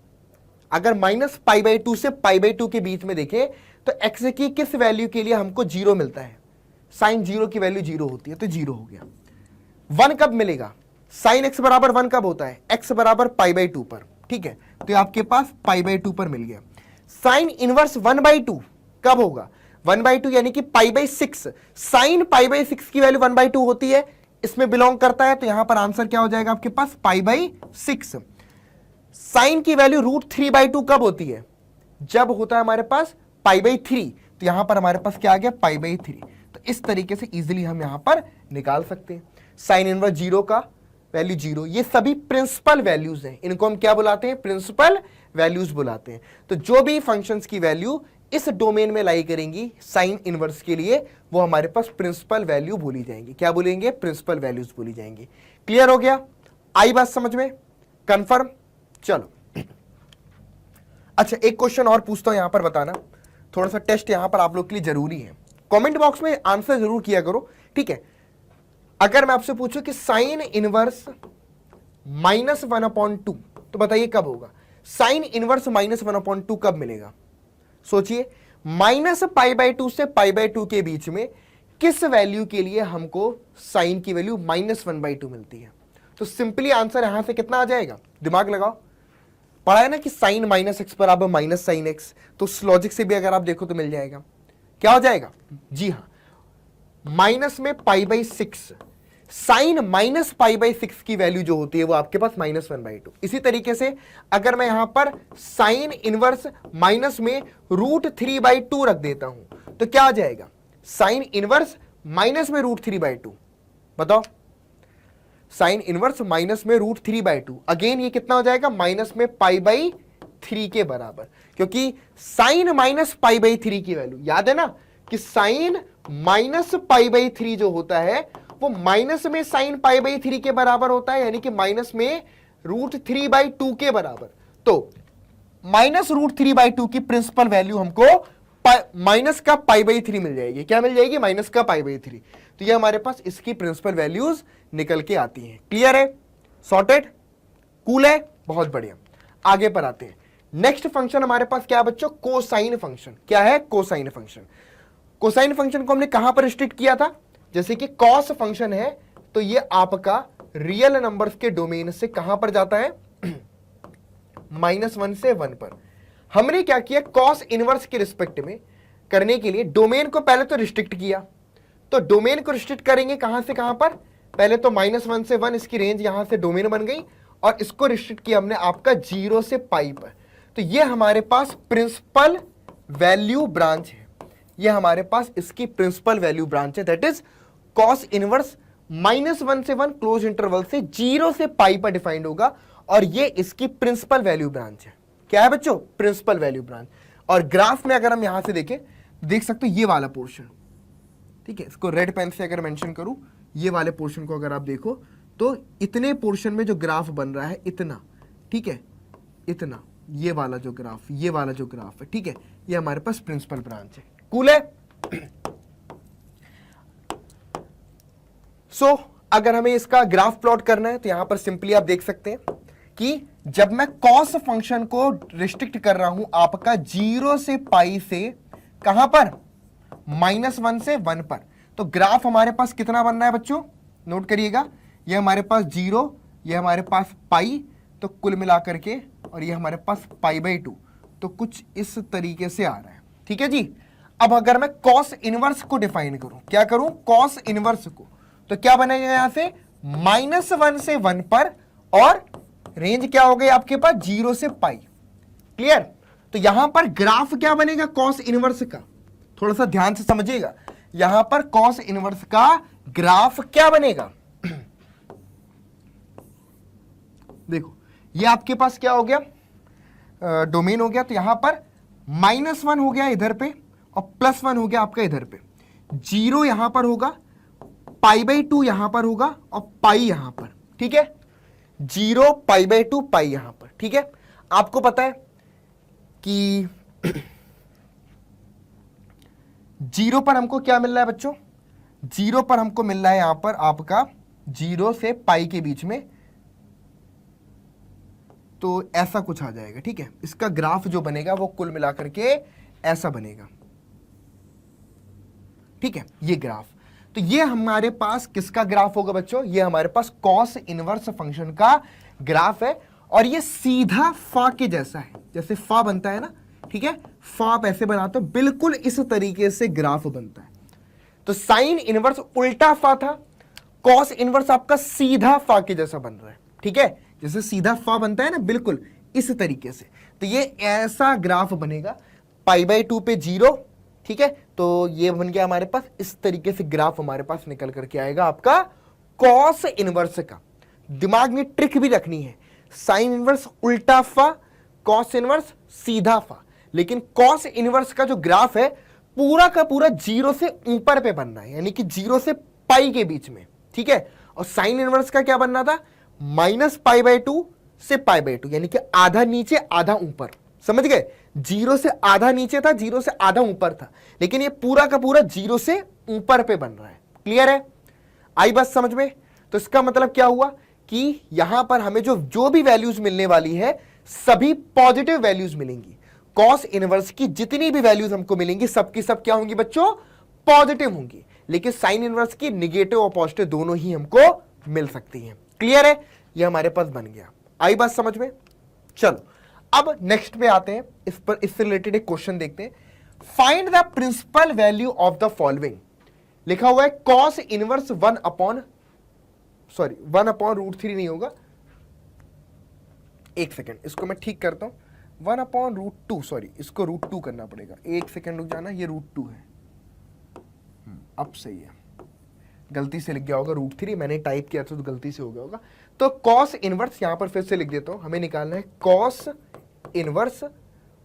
अगर -π/2 से π/2 के बीच में देखें तो एक्स की किस वैल्यू के लिए हमको 0 मिलता है? साइन 0 की वैल्यू 0 होती है, तो 0 हो गया। 1 कब मिलेगा? साइन एक्स बराबर 1 कब होता है? एक्स बराबर π/2 पर। ठीक है, तो आपके पास π/2 पर मिल गया। साइन इनवर्स 1/2 कब होगा? 1/2 यानी कि π/6। साइन π/6 की वैल्यू 1/2 होती है, इसमें बिलोंग करता है, तो यहां पर आंसर क्या हो जाएगा आपके पास? π/6। साइन की वैल्यू √3/2 कब होती है? जब होता है हमारे पास π/3, तो यहां पर हमारे पास क्या आ गया? π/3। तो इस तरीके से इजीली हम यहां पर निकाल सकते हैं। साइन इनवर्स 0 का वैल्यू 0, ये सभी प्रिंसिपल वैल्यूज हैं, इनको हम क्या बुलाते हैं? प्रिंसिपल वैल्यूज बुलाते हैं। तो जो भी फंक्शंस की वैल्यू इस डोमेन में लाई करेंगी साइन इनवर्स के लिए, वो हमारे पास प्रिंसिपल वैल्यू बोली जाएंगी। क्या बोलेंगे? प्रिंसिपल वैल्यूज बोली जाएंगी। क्लियर हो गया? आई बात समझ में? कंफर्म? चलो अच्छा, एक क्वेश्चन और पूछता हूं, यहां पर बताना, थोड़ा सा टेस्ट यहां पर आप लोग के लिए जरूरी है। कमेंट बॉक्स में आंसर जरूर किया करो। ठीक है, अगर मैं आपसे पूछूं कि साइन इनवर्स -1/2, तो बताइए कब होगा? साइन इनवर्स -1/2 कब मिलेगा? सोचिए, -π/2 से π/2 के बीच में किस वैल्यू के लिए हमको साइन की वैल्यू -1/2 मिलती है? तो सिंपली आंसर यहां से कितना आ जाएगा? दिमाग लगाओ, पढ़ा है ना कि साइन -x बराबर माइनस साइन x, तो उस लॉजिक से भी अगर आप देखो तो मिल जाएगा। क्या हो जाएगा? जी हाँ, माइनस में π/6, साइन -π/6 की वैल्यू जो होती है वो आपके पास -1/2। इसी तरीके से अगर मैं यहां पर साइन इनवर्स माइनस में √3/2 रख देता हूं तो क्या आ जाएगा? साइन इनवर्स माइनस में √3/2। बताओ, साइन इनवर्स माइनस में √3/2। अगेन ये कितना हो जाएगा, माइनस में π/3 के बराबर, क्योंकि साइन माइनस π/3 की वैल्यू याद है ना कि साइन माइनस π/3 जो होता है वो माइनस में साइन π/3 के बराबर होता है, यानी कि माइनस में √3/2 के बराबर। तो माइनस √3/2 की प्रिंसिपल वैल्यू हमको माइनस का π/3 मिल जाएगी। क्या मिल जाएगी, माइनस का π/3। तो ये हमारे पास इसकी प्रिंसिपल वैल्यूज निकल के आती हैं। क्लियर है, सॉर्टेड, कूल है, बहुत बढ़िया। आगे पर आते हैं। नेक्स्ट फंक्शन हमारे पास क्या है बच्चों, कोसाइन फंक्शन। क्या है, कोसाइन फंक्शन। कोसाइन फंक्शन को हमने कहां पर रिस्ट्रिक्ट किया था, जैसे कि कॉस फंक्शन है तो ये आपका रियल नंबर्स के डोमेन से कहां पर जाता है, -1 से 1 पर। हमने क्या किया, कॉस इनवर्स के रिस्पेक्ट में करने के लिए डोमेन को पहले तो रिस्ट्रिक्ट किया। तो डोमेन को रिस्ट्रिक्ट करेंगे कहां से कहां पर, पहले तो -1 से 1 इसकी रेंज यहां से डोमेन बन गई, और इसको रिस्ट्रिक्ट किया हमने आपका 0 से π पर। तो ये हमारे पास प्रिंसिपल वैल्यू ब्रांच है, ये हमारे पास इसकी प्रिंसिपल वैल्यू ब्रांच है, दैट इज कॉस इनवर्स -1 से 1 क्लोज इंटरवल से 0 से π पर डिफाइंड होगा, और ये इसकी प्रिंसिपल वैल्यू ब्रांच है। क्या है बच्चों, प्रिंसिपल वैल्यू ब्रांच। और ग्राफ में अगर हम यहां से देखें, देख सकते हो ये वाला पोर्शन, ठीक है, इसको रेड पेन से अगर मेंशन करूं, ये वाले पोर्शन को अगर आप देखो तो इतने पोर्शन में जो ग्राफ बन रहा है इतना, ठीक है, इतना, ये वाला जो ग्राफ, ये वाला जो ग्राफ है, ठीक है, ये हमारे पास प्रिंसिपल ब्रांच है। कूल है। सो अगर हमें इसका ग्राफ प्लॉट करना है तो यहां पर सिंपली आप देख सकते हैं कि जब मैं कॉस फंक्शन को रिस्ट्रिक्ट कर रहा हूं आपका 0 से π से कहां पर, -1 से 1 पर, तो ग्राफ हमारे पास कितना बन रहा है बच्चों, नोट करिएगा, ये हमारे पास 0, ये हमारे पास π, तो कुल मिलाकर के, और ये हमारे पास π/2, तो कुछ इस तरीके से आ रहा है। ठीक है जी। अब अगर मैं कॉस इनवर्स को डिफाइन करूं, क्या करूं, कॉस इनवर्स को, तो क्या बनेगा यहां से, -1 से 1 पर, और रेंज क्या हो गई आपके पास, 0 से π। क्लियर। तो यहां पर ग्राफ क्या बनेगा कॉस इनवर्स का, थोड़ा सा ध्यान से समझिएगा, यहां पर कॉस इनवर्स का ग्राफ क्या बनेगा। देखो ये आपके पास क्या हो गया, डोमेन हो गया, तो यहां पर -1 हो गया इधर पे, और +1 हो गया आपका इधर पे, 0 यहां पर होगा, π/2 यहां पर होगा, और π यहां पर। ठीक है, 0 π/2 π यहां पर। ठीक है, आपको पता है कि 0 पर हमको क्या मिल रहा है बच्चों, 0 पर हमको मिल रहा है यहां पर आपका 0 से π के बीच में, तो ऐसा कुछ आ जाएगा। ठीक है, इसका ग्राफ जो बनेगा वो कुल मिलाकर के ऐसा बनेगा। ठीक है, ये ग्राफ, तो ये हमारे पास किसका ग्राफ होगा बच्चों, ये हमारे पास कॉस इनवर्स फंक्शन का ग्राफ है, और ये सीधा फा के जैसा है, जैसे फा बनता है ना, ठीक है, फा आप ऐसे बनाते हो, बिल्कुल इस तरीके से ग्राफ बनता है। तो साइन इनवर्स उल्टा फा था, कॉस इनवर्स आपका सीधा फा के जैसा बन रहा है। ठीक है, जैसे सीधा फा बनता है ना, बिल्कुल इस तरीके से, तो ये ऐसा ग्राफ बनेगा, π/2 पे 0। ठीक है, तो ये बन गया हमारे पास, इस तरीके से ग्राफ हमारे पास निकल करके आएगा आपका कॉस इनवर्स का। दिमाग में ट्रिक भी रखनी है, साइन इनवर्स उल्टा फा, कॉस इनवर्स सीधा फा, लेकिन कॉस इनवर्स का जो ग्राफ है पूरा का पूरा 0 से ऊपर पे बनना है, यानी कि 0 से π के बीच में। ठीक है, और साइन इनवर्स का क्या बनना था, -π/2 से π/2, यानी कि आधा नीचे आधा ऊपर। समझ गए, 0 से आधा नीचे था, 0 से आधा ऊपर था, लेकिन ये पूरा का पूरा 0 से ऊपर पे बन रहा है। क्लियर है, आई बात समझ में। तो इसका मतलब क्या हुआ कि यहां पर हमें जो भी वैल्यूज मिलने वाली है सभी पॉजिटिव वैल्यूज मिलेंगी। कॉस इनवर्स की जितनी भी वैल्यूज हमको मिलेंगी सबकी सब क्या होंगी बच्चों, पॉजिटिव होंगी, लेकिन साइन इनवर्स की निगेटिव और पॉजिटिव दोनों ही हमको मिल सकती हैं। क्लियर है, ये हमारे पास बन गया। आई बात समझ में। चलो अब नेक्स्ट पे आते हैं, इससे रिलेटेड एक क्वेश्चन देखते हैं। Find the principal value of the following. लिखा हुआ है कॉस इनवर्स 1/√3 नहीं होगा, एक सेकेंड इसको मैं ठीक करता हूं, 1/√2, सॉरी इसको √2 करना पड़ेगा, एक सेकेंड रुक जाना, ये √2 है, अब सही है। गलती से लिख गया होगा √3, मैंने टाइप किया था तो गलती से हो गया होगा। तो कॉस इनवर्स यहां पर फिर से लिख देता हूं, हमें निकालना है कॉस इनवर्स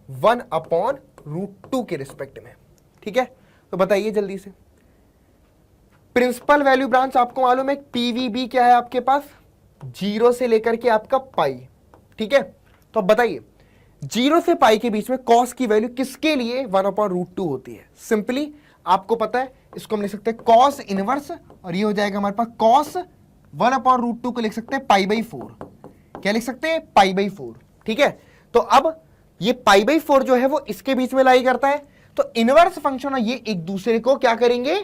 1/√2 के रिस्पेक्ट में। ठीक है, तो बताइए जल्दी से, प्रिंसिपल वैल्यू ब्रांच आपको मालूम है पीवीबी क्या है आपके पास, 0 से लेकर के आपका पाई। ठीक है, तो अब बताइए 0 से पाई के बीच में कॉस की वैल्यू किसके लिए 1/√2 होती है। सिंपली आपको पता है, इसको हम लिख सकते हैं कॉस इनवर्स, और ये हो जाएगा हमारे पास कॉस 1/√2 को लिख सकते हैं π/4। क्या लिख सकते हैं, π/4। ठीक है, तो अब ये π/4 जो है वो इसके बीच में लाई करता है, तो इनवर्स फंक्शन और ये एक दूसरे को क्या करेंगे,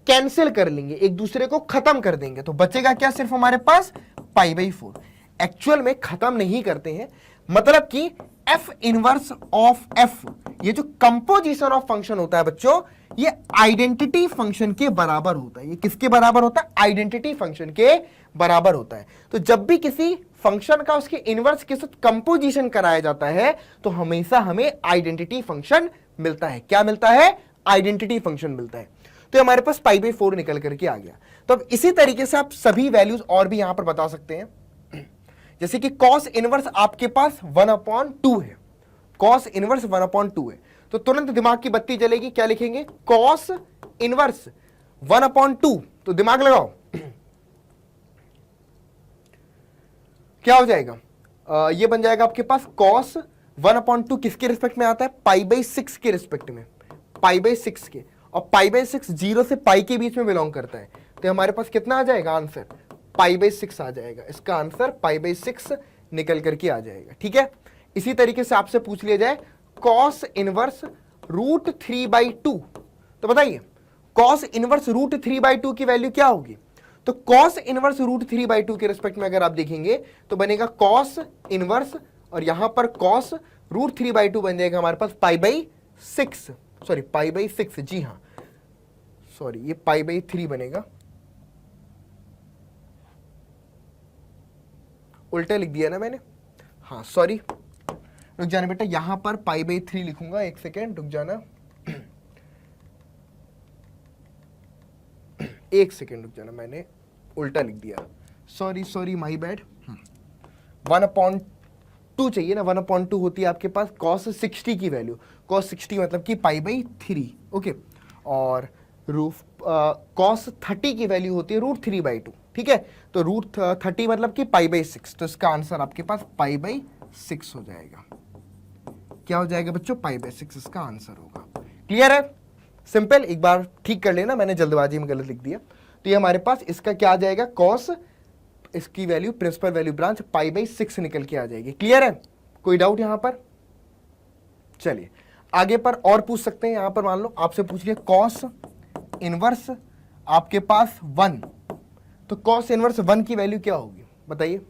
कैंसिल कर लेंगे, एक दूसरे को खत्म कर देंगे, तो बचेगा क्या, सिर्फ हमारे पास π/4। एक्चुअल में खत्म नहीं करते हैं, मतलब कि f इनवर्स ऑफ f, ये जो कंपोजिशन ऑफ फंक्शन होता है बच्चों, ये आइडेंटिटी फंक्शन के बराबर होता है। ये किसके बराबर होता है, आइडेंटिटी फंक्शन के बराबर होता है। तो जब भी किसी फंक्शन का उसके इनवर्स के साथ कंपोजिशन कराया जाता है तो हमेशा हमें आइडेंटिटी फंक्शन मिलता है। क्या मिलता है, आइडेंटिटी फंक्शन मिलता है। तो हमारे पास π/4 निकल करके आ गया। तो अब इसी तरीके से आप सभी वैल्यूज और भी यहां पर बता सकते हैं, जैसे कि कॉस इनवर्स आपके पास 1/2 है, कॉस इनवर्स 1/2 है, तो तुरंत दिमाग की बत्ती जलेगी, क्या लिखेंगे, कॉस इनवर्स 1/2, तो दिमाग लगाओ क्या हो जाएगा, ये बन जाएगा आपके पास कॉस 1/2 किसके रिस्पेक्ट में आता है, π/6 के रिस्पेक्ट में, π/6 के, और π/6 0 से पाई के बीच में बिलोंग करता है, तो हमारे पास कितना आ जाएगा आंसर, π/6 आ जाएगा। इसका आंसर π/6 निकल करके आ जाएगा। ठीक है, इसी तरीके से आपसे पूछ लिया जाए कॉस इनवर्स √3/2, तो बताइए कॉस इनवर्स √3/2 की वैल्यू क्या होगी। तो कॉस इनवर्स √3/2 के रिस्पेक्ट में अगर आप देखेंगे तो बनेगा कॉस इनवर्स, और यहां पर कॉस √3/2 बन जाएगा हमारे पास π/6, सॉरी π/6, जी हाँ सॉरी ये π/3 बनेगा, उल्टा लिख दिया ना मैंने, हाँ सॉरी, रुक जाना बेटा, यहां पर π/3 लिखूंगा, एक सेकेंड रुक जाना, एक सेकेंड रुक जाना, मैंने उल्टा लिख दिया, सॉरी सॉरी माई बैड। 1/2 चाहिए ना, 1/2 होती है आपके पास cos 60 की वैल्यू, cos 60 मतलब कि π/3, ओके, और cos 30 की वैल्यू होती है √3/2। ठीक है, तो √30 मतलब कि π/6, तो इसका आंसर आपके पास π/6 हो जाएगा। क्या हो जाएगा बच्चों, π/6 इसका आंसर होगा। क्लियर है, सिंपल, एक बार ठीक कर लेना, मैंने जल्दबाजी में गलत लिख दिया। तो ये हमारे पास इसका क्या आ जाएगा, कॉस, इसकी वैल्यू प्रिंसिपल वैल्यू ब्रांच π/6 निकल के आ जाएगी। क्लियर है, कोई डाउट यहां पर, चलिए आगे पर और पूछ सकते हैं। यहां पर मान लो आपसे पूछ लिया कॉस इनवर्स आपके पास 1, तो कॉस इनवर्स 1 की वैल्यू क्या होगी बताइए।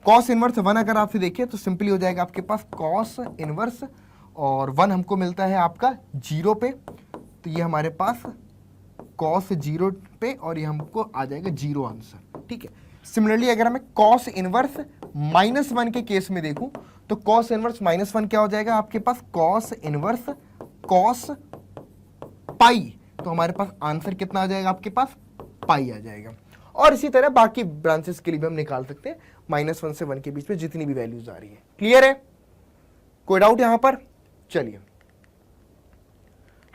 कॉस इनवर्स 1 अगर आपसे देखिए तो सिंपली हो जाएगा आपके पास कॉस इनवर्स, और 1 हमको मिलता है आपका 0 पे, तो ये हमारे पास कॉस 0 पे, और ये हमको आ जाएगा 0 आंसर। ठीक है, सिमिलरली अगर मैं कॉस इनवर्स -1 के केस में देखूं तो कॉस इनवर्स -1 क्या हो जाएगा आपके पास, कॉस इनवर्स कॉस पाई, तो हमारे पास आंसर कितना आ जाएगा आपके पास, पाई आ जाएगा। और इसी तरह बाकी ब्रांचेस के लिए भी हम निकाल सकते हैं, -1 से 1 के बीच में जितनी भी वैल्यूज आ रही है। क्लियर है, कोई डाउट यहां पर, चलिए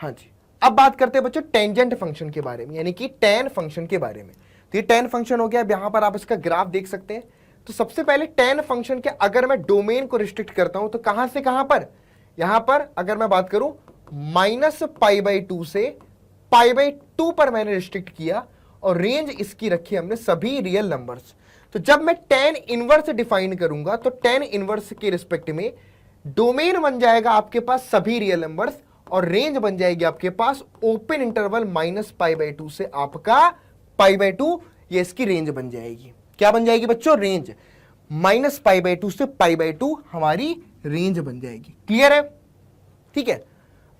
हाँ जी। अब बात करते हैं बच्चों टेंजेंट फंक्शन के बारे में, यानी कि tan फंक्शन के बारे में। तो ये tan फंक्शन हो गया, अब यहां पर आप इसका ग्राफ देख सकते हैं। तो सबसे पहले tan फंक्शन के अगर मैं डोमेन को रिस्ट्रिक्ट करता हूं तो कहां से कहां पर, यहां पर अगर मैं बात करूं -π/2 से π/2 पर मैंने रिस्ट्रिक्ट किया, और रेंज इसकी रखी हमने सभी रियल नंबर्स। तो जब मैं tan इनवर्स डिफाइन करूंगा तो tan इनवर्स के रिस्पेक्ट में डोमेन बन जाएगा आपके पास सभी रियल नंबर्स, और रेंज बन जाएगी आपके पास ओपन इंटरवल -π/2 से आपका π/2, ये इसकी रेंज बन जाएगी। क्या बन जाएगी बच्चों, रेंज, -π/2 से π/2 हमारी रेंज बन जाएगी। क्लियर है, ठीक है।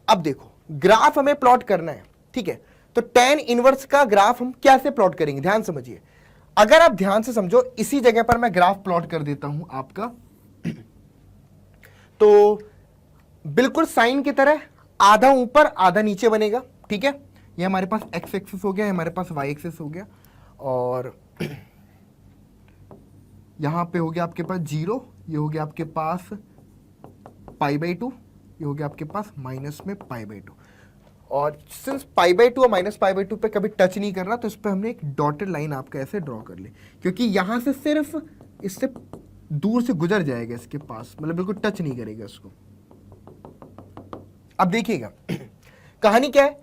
अब देखो ग्राफ हमें प्लॉट करना है, ठीक है, तो tan इनवर्स का ग्राफ हम कैसे प्लॉट करेंगे, ध्यान समझिए। अगर आप ध्यान से समझो, इसी जगह पर मैं ग्राफ प्लॉट कर देता हूं आपका, तो बिल्कुल साइन की तरह आधा ऊपर आधा नीचे बनेगा, ठीक है। ये हमारे पास एक्स एक्सिस हो गया, हमारे पास वाई एक्सिस हो गया, और यहाँ पे हो गया आपके पास 0, ये हो गया आपके पास π/2, ये हो गया आपके पास माइनस में π/2। और सिंस π/2 और माइनस π/2 पे कभी टच नहीं कर रहा, तो इस पर हमने एक डॉटेड लाइन आपका ऐसे ड्रॉ कर ली, क्योंकि यहाँ से सिर्फ इससे दूर से गुजर जाएगा इसके पास, मतलब बिल्कुल टच नहीं करेगा इसको। अब देखिएगा कहानी क्या है,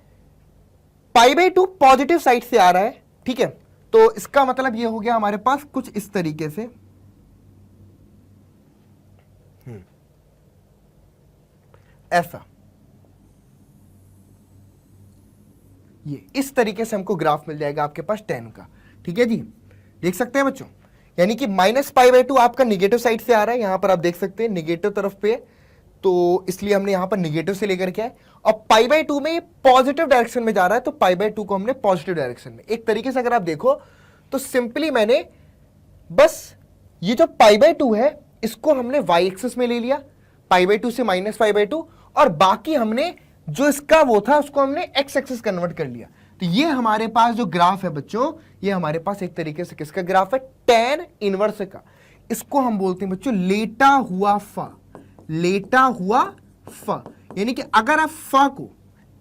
π/2 पॉजिटिव साइड से आ रहा है, ठीक है, तो इसका मतलब ये हो गया हमारे पास कुछ इस तरीके से, ऐसा, ये इस तरीके से हमको ग्राफ मिल जाएगा आपके पास tan का, ठीक है जी, देख सकते हैं बच्चों, यानी कि माइनस π/2 आपका निगेटिव साइड से आ रहा है, यहां पर आप देख सकते हैं निगेटिव तरफ पे, तो इसलिए हमने यहां पर निगेटिव से लेकर के आए, और π/2 में ये पॉजिटिव डायरेक्शन में जा रहा है, तो π/2 को हमने पॉजिटिव डायरेक्शन में, एक तरीके से अगर आप देखो तो सिंपली मैंने बस ये जो π/2 है इसको हमने y एक्सिस में ले लिया, π/2 से माइनस π/2, और बाकी हमने जो इसका वो था उसको हमने x एक्सिस कन्वर्ट कर लिया। तो ये हमारे पास जो ग्राफ है बच्चों, ये हमारे पास एक तरीके से किसका ग्राफ है, tan इनवर्स का। इसको हम बोलते हैं बच्चों लेटा हुआ फा, लेटा हुआ फा, यानी कि अगर आप फा को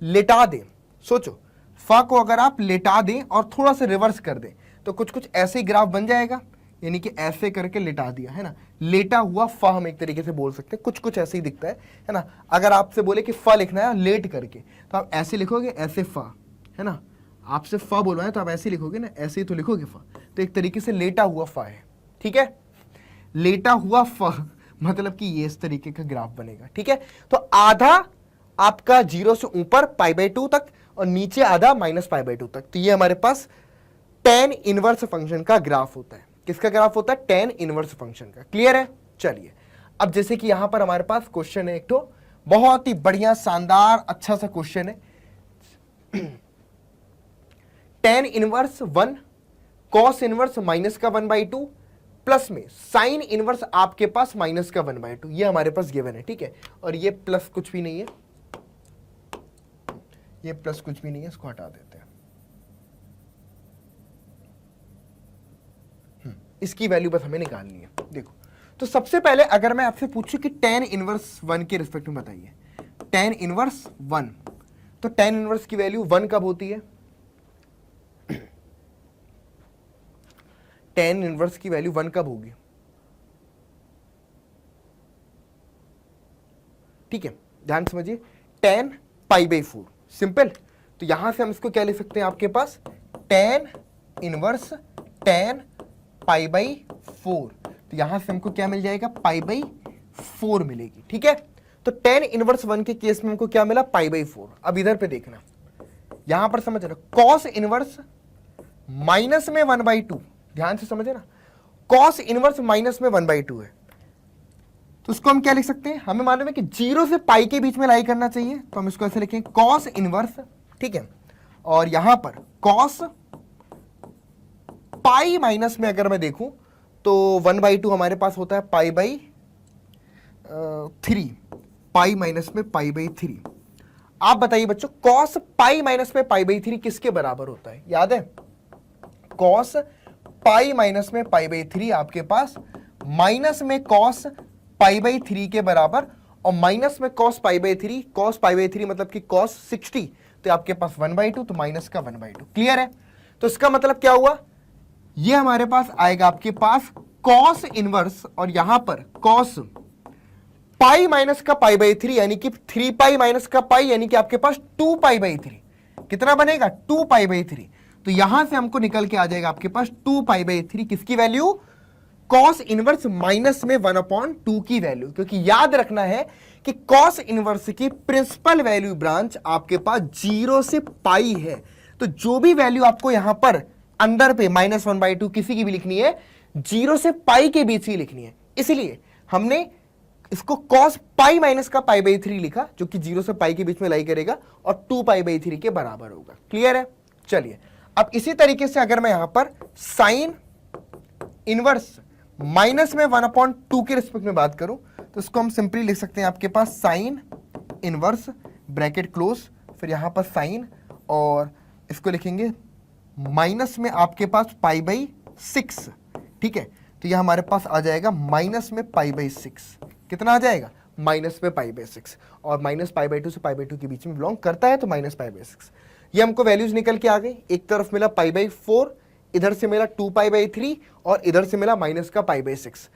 लेटा दें, सोचो फा को अगर आप लेटा दें और थोड़ा सा रिवर्स कर दें, तो कुछ कुछ ऐसे ही ग्राफ बन जाएगा, यानी कि ऐसे करके लेटा दिया है ना, लेटा हुआ फा हम एक तरीके से बोल सकते हैं, कुछ कुछ ऐसे ही दिखता है ना। अगर आपसे बोले कि फा लिखना है लेट करके, तो आप ऐसे लिखोगे, ऐसे फा, है ना, आपसे फा बोलवाए तो आप ऐसे लिखोगे ना, ऐसे ही तो लिखोगे फा, तो एक तरीके से लेटा हुआ फा है, ठीक है, लेटा हुआ फा मतलब कि ये इस तरीके का ग्राफ बनेगा, ठीक है। तो आधा आपका 0 से ऊपर π/2 तक और नीचे आधा माइनस π/2 तक, तो ये हमारे पास tan इनवर्स फंक्शन का ग्राफ होता है। किसका ग्राफ होता है, tan इनवर्स फंक्शन का। क्लियर है, चलिए अब जैसे कि यहां पर हमारे पास क्वेश्चन है एक तो बहुत ही बढ़िया शानदार अच्छा सा क्वेश्चन है, tan inverse 1 cos inverse minus का 1/2 प्लस में साइन इनवर्स आपके पास माइनस का 1/2, ये हमारे पास गिवन है, ठीक है, और ये प्लस कुछ भी नहीं है, ये प्लस कुछ भी नहीं है, इसको हटा देते हैं, इसकी वैल्यू बस हमें निकालनी है। देखो तो सबसे पहले अगर मैं आपसे पूछूं कि tan इनवर्स 1 के रिस्पेक्ट में बताइए, tan इनवर्स 1, तो tan इनवर्स की वैल्यू 1 कब होती है, tan इनवर्स की वैल्यू 1 कब होगी, ठीक है, ध्यान समझिए, tan π/4, सिंपल। तो यहां से हम इसको क्या लिख सकते हैं आपके पास, tan इनवर्स tan π/4, तो यहां से हमको क्या मिल जाएगा, π/4 मिलेगी, ठीक है। तो tan इनवर्स 1 के केस में हमको क्या मिला, π/4। अब इधर पे देखना, यहां पर समझ रहे, cos इनवर्स माइनस में 1/2, ध्यान से समझे ना, cos इनवर्स माइनस में 1/2 है, तो उसको हम क्या लिख सकते हैं, हमें मालूम है कि 0 से पाई के बीच में लाई करना चाहिए, तो हम इसको ऐसे लिखेंगे cos इनवर्स, ठीक है, और यहां पर cos पाई माइनस में अगर मैं देखूं तो 1/2 हमारे पास होता है π/3, पाई माइनस में π/3। आप बताइए बच्चों cos पाई माइनस में π/3 किसके बराबर होता है, याद है, cos पाई माइनस में π/3 आपके पास माइनस में cos π/3 के बराबर, और माइनस में cos π/3, cos π/3 मतलब कि cos 60, तो आपके पास 1/2, तो माइनस का 1/2। क्लियर है, तो इसका मतलब क्या हुआ, ये हमारे पास आएगा आपके पास cos इनवर्स, और यहां पर cos पाई माइनस का π/3 यानी कि 3 पाई माइनस का पाई, यानी कि आपके पास 2 π/3, कितना बनेगा, 2 π/3। तो यहां से हमको निकल के आ जाएगा आपके पास 2 π/3, किसकी वैल्यू, cos इनवर्स माइनस में 1/2 की वैल्यू, क्योंकि याद रखना है कि cos इनवर्स की प्रिंसिपल वैल्यू ब्रांच आपके पास 0 से पाई है, तो जो भी वैल्यू आपको यहां पर अंदर पे -1/2 किसी की भी लिखनी है, 0 से पाई के बीच ही लिखनी है, इसलिए हमने इसको cos पाई माइनस का π/3 लिखा, जो कि 0 से पाई के बीच में लाई करेगा और 2 π/3 के बराबर होगा। क्लियर है, चलिए अब इसी तरीके से अगर मैं यहां पर साइन इनवर्स माइनस में 1/2 के रिस्पेक्ट में बात करूं, तो इसको हम सिंपली लिख सकते हैं आपके पास साइन इनवर्स ब्रैकेट क्लोज, फिर यहां पर साइन और इसको लिखेंगे माइनस में आपके पास π/6, ठीक है। तो यह हमारे पास आ जाएगा माइनस में π/6। कितना आ जाएगा? माइनस में π/6, और माइनस π/2 से π/2 के बीच में बिलोंग करता है, तो माइनस π/6। ये हमको वैल्यूज निकल के आ गई। एक तरफ मिला π/4, इधर से मिला 2π/3, और इधर से मिला माइनस का π/6।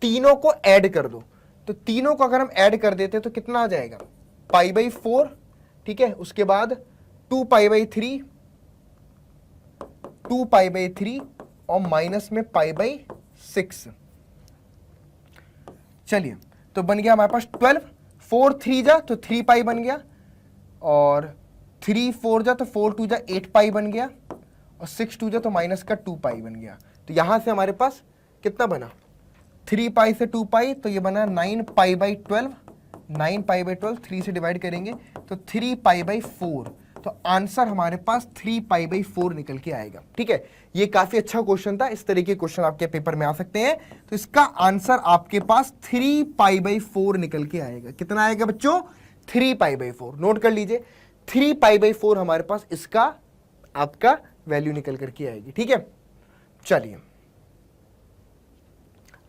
तीनों को ऐड कर दो, तो तीनों को अगर हम ऐड कर देते तो कितना आ जाएगा? π/4, ठीक है, उसके बाद 2π/3, 2π/3 और माइनस में π/6। चलिए, तो बन गया हमारे पास 12। 4 3 जा तो 3π बन गया, और 3 4 जा तो 4 2 जा 8π बन गया, और 6 2 जा तो माइनस का 2π बन गया। तो यहां से हमारे पास कितना बना? 3π से 2π, तो ये बना 9π/12। 9π/12 3 से डिवाइड करेंगे तो 3π/4। तो आंसर हमारे पास 3π/4 निकल के आएगा, ठीक है। ये काफी अच्छा क्वेश्चन था, इस तरह के क्वेश्चन आपके पेपर में आ सकते हैं। तो इसका आंसर आपके पास 3π/4 निकल के आएगा। कितना आएगा बच्चों? 3π/4। नोट कर लीजिए, 3π/4 हमारे पास इसका आपका वैल्यू निकल करके आएगी, ठीक है। चलिए,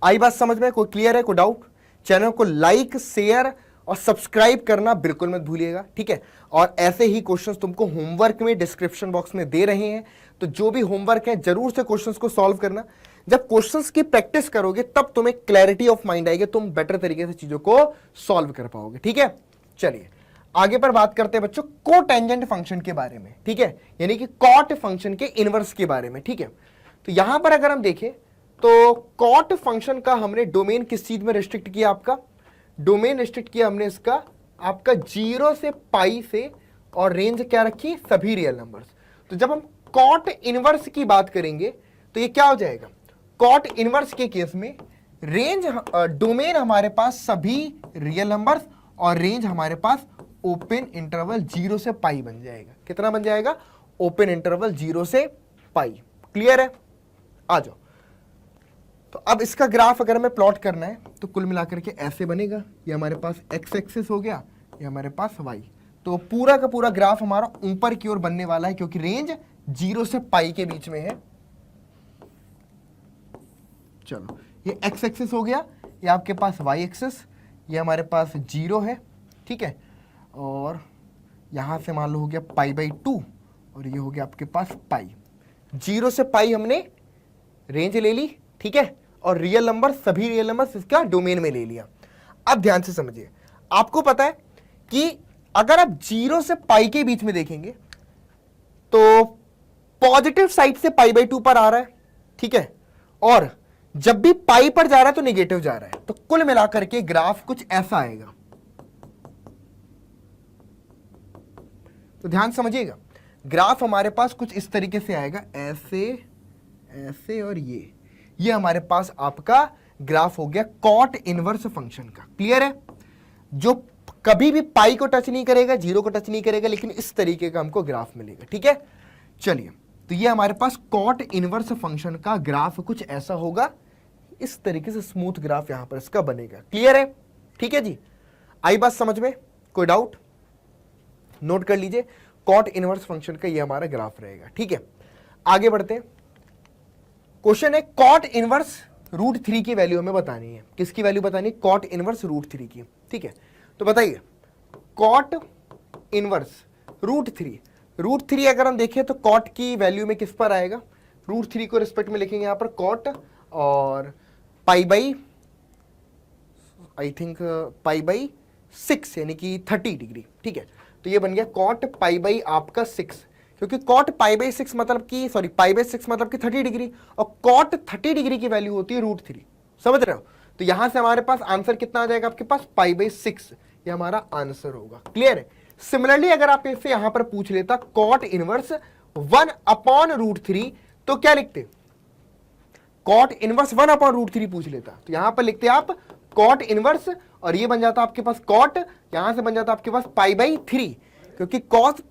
आई बात समझ में? कोई क्लियर है? कोई डाउट? चैनल को लाइक, शेयर और सब्सक्राइब करना बिल्कुल मत भूलिएगा, ठीक है। और ऐसे ही क्वेश्चंस तुमको होमवर्क में डिस्क्रिप्शन बॉक्स में दे रहे हैं, तो जो भी होमवर्क है जरूर से क्वेश्चंस को सॉल्व करना। जब क्वेश्चंस की प्रैक्टिस करोगे तब तुम्हें क्लैरिटी ऑफ माइंड आएगी, तुम बेटर तरीके से चीजों को सॉल्व कर पाओगे, ठीक है। चलिए आगे पर बात करते हैं बच्चों कोटेंजेंट फंक्शन के बारे में, ठीक है, यानी कि कॉट फंक्शन के इनवर्स के बारे में, ठीक है। तो यहां पर अगर हम देखें तो कॉट फंक्शन का हमने डोमेन किस चीज में रिस्ट्रिक्ट किया? आपका डोमेन रिस्ट्रिक्ट किया हमने इसका आपका 0 से π से, और रेंज क्या रखी? सभी रियल नंबर्स। तो जब हम कॉट इनवर्स की बात करेंगे तो ये क्या हो जाएगा? कॉट इनवर्स के केस में रेंज डोमेन हमारे पास सभी रियल नंबर्स, और रेंज हमारे पास ओपन इंटरवल 0 से π बन जाएगा। कितना बन जाएगा? ओपन इंटरवल 0 से π। क्लियर है? आ जाओ। तो अब इसका ग्राफ अगर हमें प्लॉट करना है तो कुल मिलाकर के ऐसे बनेगा। ये हमारे पास एक्स एक्सिस हो गया, ये हमारे पास वाई। तो पूरा का पूरा ग्राफ हमारा ऊपर की ओर बनने वाला है, क्योंकि रेंज 0 से π के बीच में है। चलो, ये एक्स एक्सिस हो गया, ये आपके पास वाई एक्सिस, ये हमारे पास 0 है, ठीक है। और यहां से मान लो हो गया π/2, और ये हो गया आपके पास π। 0 से π हमने रेंज ले ली, ठीक है, और रियल नंबर सभी रियल नंबर इसका डोमेन में ले लिया। अब ध्यान से समझिए, आपको पता है कि अगर आप 0 से π के बीच में देखेंगे तो पॉजिटिव साइड से π/2 पर आ रहा है, ठीक है, और जब भी π पर जा रहा है तो नेगेटिव जा रहा है। तो कुल मिलाकर के ग्राफ कुछ ऐसा आएगा। तो ध्यान समझिएगा, ग्राफ हमारे पास कुछ इस तरीके से आएगा, ऐसे ऐसे, और ये हमारे पास आपका ग्राफ हो गया कॉट इनवर्स फंक्शन का। क्लियर है? जो कभी भी पाई को टच नहीं करेगा, 0 को टच नहीं करेगा, लेकिन इस तरीके का हमको ग्राफ मिलेगा, ठीक है। चलिए, तो ये हमारे पास कॉट इनवर्स फंक्शन का ग्राफ कुछ ऐसा होगा, इस तरीके से स्मूथ ग्राफ यहां पर इसका बनेगा। क्लियर है? ठीक है जी, आई बात समझ में? कोई डाउट? नोट कर लीजिए, कॉट इनवर्स फंक्शन का ये हमारा ग्राफ रहेगा, ठीक है। आगे बढ़ते हैं। क्वेश्चन है कॉट इनवर्स √3 की वैल्यू हमें बतानी है। किसकी वैल्यू बतानी है? कॉट इनवर्स √3 की, ठीक है। तो बताइए, कॉट इनवर्स √3 अगर हम देखें तो कॉट की वैल्यू में किस पर आएगा? √3 को रिस्पेक्ट में लिखेंगे यहां पर कॉट, और π/6 यानी कि 30 डिग्री, ठीक है। तो ये बन गया कॉट π/आपका 6, क्योंकि कॉट π/6 मतलब कि π/6 मतलब कि 30 डिग्री, और कॉट 30 डिग्री की वैल्यू होती है √3। समझ रहे हो? तो यहां से हमारे पास आंसर कितना आ जाएगा आपके पास? π/6, ये हमारा आंसर होगा। क्लियर है? सिमिलरली अगर आप इसे यहां पर पूछ लेता कॉट इनवर्स 1/√3, तो क्या लिखते? कॉट इनवर्स 1/√3 पूछ लेता, तो यहां पर लिखते आप कॉट इनवर्स, और ये बन जाता आपके पास कॉट, यहां से बन जाता आपके पास π/3, क्योंकि कॉट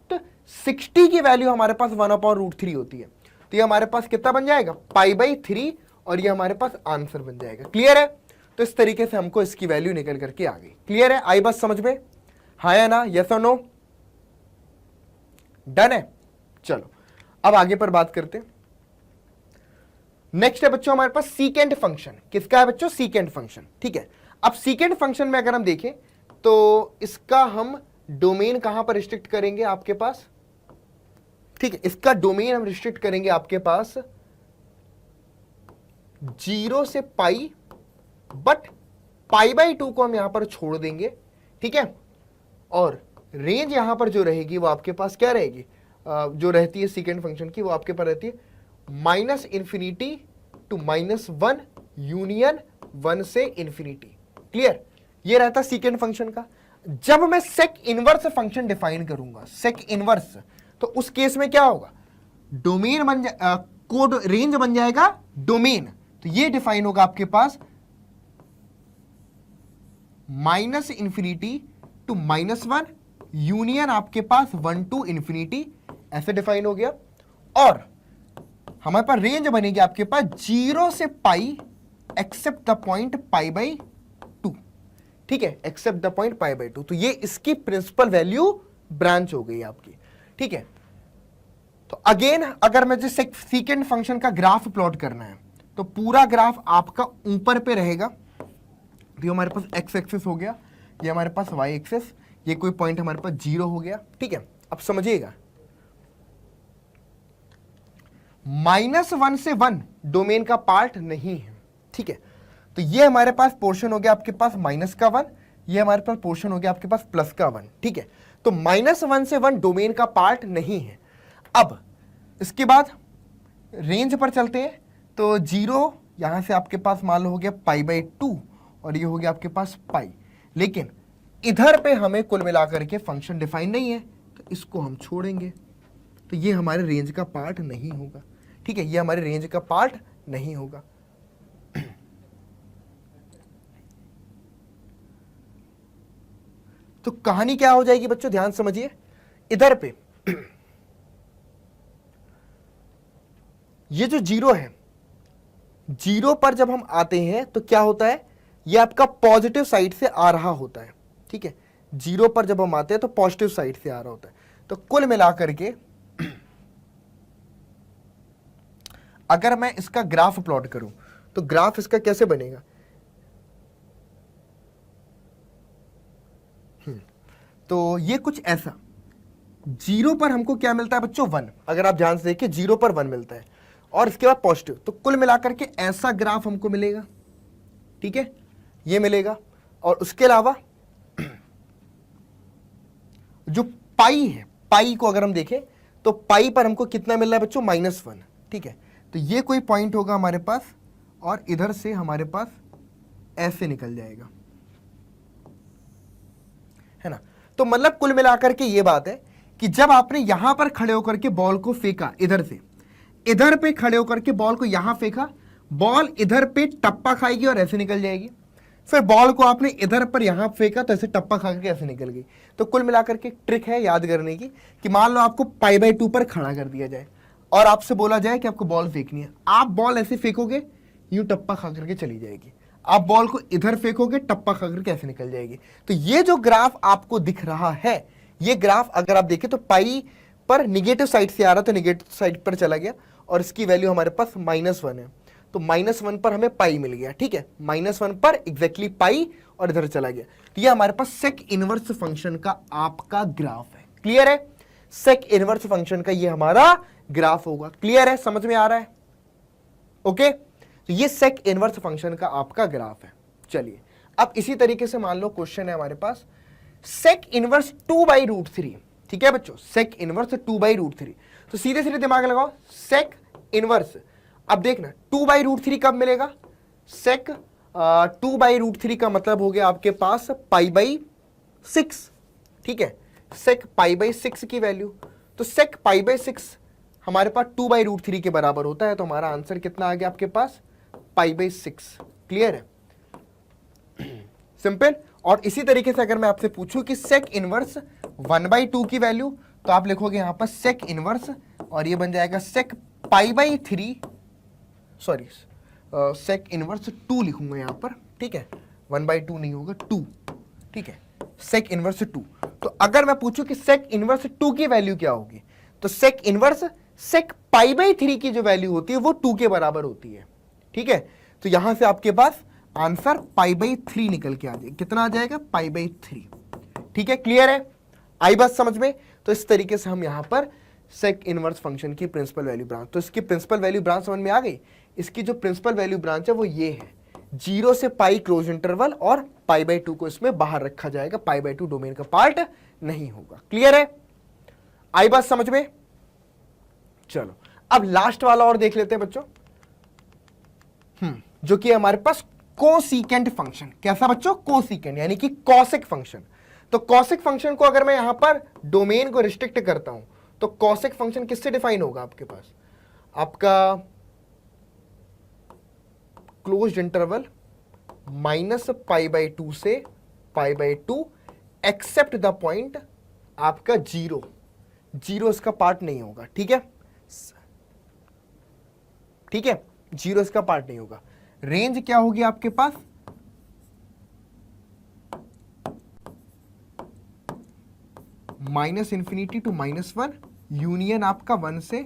60 की वैल्यू हमारे पास 1/√3 होती है। तो ये हमारे पास कितना बन जाएगा? π/3, और ये हमारे पास आंसर बन जाएगा। क्लियर है? तो इस तरीके से हमको इसकी वैल्यू निकल करके आ गई। क्लियर है? आई बात समझ में? हाँ या ना? यस और नो? डन है? चलो अब आगे पर बात करते हैं। नेक्स्ट है बच्चों हमारे पास सीकेंड फंक्शन। किसका है बच्चों? सीकेंड फंक्शन। ठीक है, अब सीकेंड फंक्शन में अगर हम देखें तो इसका हम डोमेन कहां पर रिस्ट्रिक्ट करेंगे आपके पास? ठीक है, इसका डोमेन हम रिस्ट्रिक्ट करेंगे आपके पास 0 से पाई, बट π/2 को हम यहां पर छोड़ देंगे। ठीक है, और रेंज यहां पर जो रहेगी वो आपके पास क्या रहेगी? जो रहती है सीकेंड फंक्शन की, वो आपके पास रहती है -∞ to -1 यूनियन 1 से इंफिनिटी। क्लियर? ये रहता सीकेंड फंक्शन का। जब मैं सेक इनवर्स फंक्शन डिफाइन करूंगा, सेक इनवर्स, तो उस केस में क्या होगा? डोमेन बन कोड रेंज बन जाएगा डोमेन। तो ये डिफाइन होगा आपके पास -∞ to -1 यूनियन आपके पास 1 to इंफिनिटी, ऐसे डिफाइन हो गया। और हमारे पास रेंज बनेगी आपके पास 0 से पाई एक्सेप्ट द पॉइंट π/2। ठीक है, एक्सेप्ट द पॉइंट π/2। तो ये इसकी प्रिंसिपल वैल्यू ब्रांच हो गई आपकी। ठीक है, तो अगेन अगर मुझे सीकेंड फंक्शन का ग्राफ प्लॉट करना है तो पूरा ग्राफ आपका ऊपर पे रहेगा। तो हमारे पास एक्स एक्सिस हो गया, ये हमारे पास वाई एक्सिस, ये कोई पॉइंट हमारे पास 0 हो गया। ठीक है, अब समझिएगा, -1 से 1 डोमेन का पार्ट नहीं है। ठीक है, तो ये हमारे पास पोर्शन हो गया आपके पास -1, ये हमारे पास पोर्शन हो गया आपके पास +1। ठीक है, तो -1 से 1 डोमेन का पार्ट नहीं है। अब इसके बाद रेंज पर चलते हैं, तो 0 यहां से आपके पास मान लो हो गया π/2 और ये हो गया आपके पास पाई। लेकिन इधर पे हमें कुल मिलाकर के फंक्शन डिफाइन नहीं है, तो इसको हम छोड़ेंगे। तो ये हमारे रेंज का पार्ट नहीं होगा। ठीक है, ये हमारे रेंज का पार्ट नहीं होगा। तो कहानी क्या हो जाएगी बच्चों, ध्यान समझिए। इधर पे ये जो 0 है, 0 पर जब हम आते हैं तो क्या होता है? ये आपका पॉजिटिव साइड से आ रहा होता है। ठीक है, 0 पर जब हम आते हैं तो पॉजिटिव साइड से आ रहा होता है। तो कुल मिलाकर के अगर मैं इसका ग्राफ प्लॉट करूं तो ग्राफ इसका कैसे बनेगा? तो ये कुछ ऐसा, 0 पर हमको क्या मिलता है बच्चों? 1। अगर आप ध्यान से देखिए 0 पर 1 मिलता है और इसके बाद पॉजिटिव, तो कुल मिलाकर के ऐसा ग्राफ हमको मिलेगा। ठीक है, ये मिलेगा। और उसके अलावा जो पाई है, पाई को अगर हम देखें तो पाई पर हमको कितना मिल रहा है बच्चों? -1। ठीक है, तो ये कोई पॉइंट होगा हमारे पास और इधर से हमारे पास ऐसे निकल जाएगा, है ना। तो मतलब कुल मिलाकर के ये बात है कि जब आपने यहां पर खड़े होकर के बॉल को फेंका, इधर से इधर पे खड़े होकर के बॉल को यहां फेंका, बॉल इधर पे टप्पा खाएगी और ऐसे निकल जाएगी। फिर बॉल को आपने इधर पर यहां फेंका तो ऐसे टप्पा खा के ऐसे निकल गई। तो कुल मिलाकर के ट्रिक है याद करने की कि मान लो आपको π/2 पर खड़ा कर दिया जाए और आपसे बोला जाए कि आपको बॉल फेंकनी है, आप बॉल ऐसे फेंकोगे, यूं टप्पा खा करके चली जाएगी। आप बॉल को इधर फेंकोगे, टप्पा खा करके ऐसे निकल जाएगी। तो ये जो ग्राफ आपको दिख रहा है, ये ग्राफ अगर आप देखें तो पाई पर निगेटिव साइड से आ रहा, तो निगेटिव साइड पर चला गया और इसकी वैल्यू हमारे पास -1 है। तो -1 पर हमें पाई मिल गया। ठीक है, -1 पर एग्जैक्टली पाई और इधर चला गया। तो ये हमारे पास सेक इनवर्स फंक्शन का आपका ग्राफ है। क्लियर है? सेक इनवर्स फंक्शन का ये हमारा ग्राफ होगा। क्लियर है? समझ में आ रहा है? ओके, तो ये सेक इनवर्स फंक्शन का आपका ग्राफ है। चलिए, अब इसी तरीके से मान लो क्वेश्चन है हमारे पास सेक इनवर्स 2/√3। ठीक है बच्चों, सेक इनवर्स 2/√3। तो सीधे सीधे दिमाग लगाओ, सेक इनवर्स। अब देखना 2/√3 कब मिलेगा? सेक 2/√3 का मतलब हो गया आपके पास π/6। ठीक है, सेक π/6 की वैल्यू, तो सेक π/6 हमारे पास 2/√3 के बराबर होता है। तो हमारा आंसर कितना आ गया आपके पास? π/6। क्लियर है? सिंपल। और इसी तरीके से अगर मैं आपसे पूछूं कि सेक इनवर्स 1/2 की वैल्यू, तो आप लिखोगे यहां पर सेक इनवर्स और ये बन जाएगा सेक π/3, सॉरी सेक इनवर्स 2 लिखूंगा यहां पर। ठीक है, 1/2 नहीं होगा, 2। ठीक है, सेक इनवर्स 2। तो अगर मैं पूछूं कि सेक इनवर्स 2 की वैल्यू क्या होगी, तो sec inverse sec pi by 3 की जो वैल्यू होती है वो 2 के बराबर होती है। ठीक है, तो यहां से आपके पास आंसर पाई बाई 3 निकल के आ जाएगा। कितना आ जाएगा? Pi by 3। ठीक है, क्लियर है? आई बात समझ में? तो इस तरीके से हम यहां पर सेक इनवर्स फंक्शन की प्रिंसिपल वैल्यू ब्रांच, तो इसकी प्रिंसिपल वैल्यू ब्रांच समझ में आ गई। इसकी जो प्रिंसिपल वैल्यू ब्रांच है वो ये है, 0 से पाई क्लोज इंटरवल और पाई बाई 2 को इसमें बाहर रखा जाएगा, पाई बाई 2 डोमेन का पार्ट नहीं होगा। क्लियर है? आई बात समझ में? चलो अब लास्ट वाला और देख लेते हैं बच्चों, जो कि हमारे पास कोसिकेंट फंक्शन। कैसा बच्चों? कोसिकेंट, यानी कि कॉसेक फंक्शन। तो कॉसेक फंक्शन को अगर मैं यहां पर डोमेन को रिस्ट्रिक्ट करता हूं तो कॉसेक फंक्शन किससे डिफाइन होगा? आपके पास आपका closed interval minus pi by 2 से pi by 2 except the point आपका 0 इसका पार्ट नहीं होगा। ठीक है, ठीक है, 0 इसका पार्ट नहीं होगा। रेंज क्या होगी आपके पास? -∞ to -1 यूनियन आपका 1 से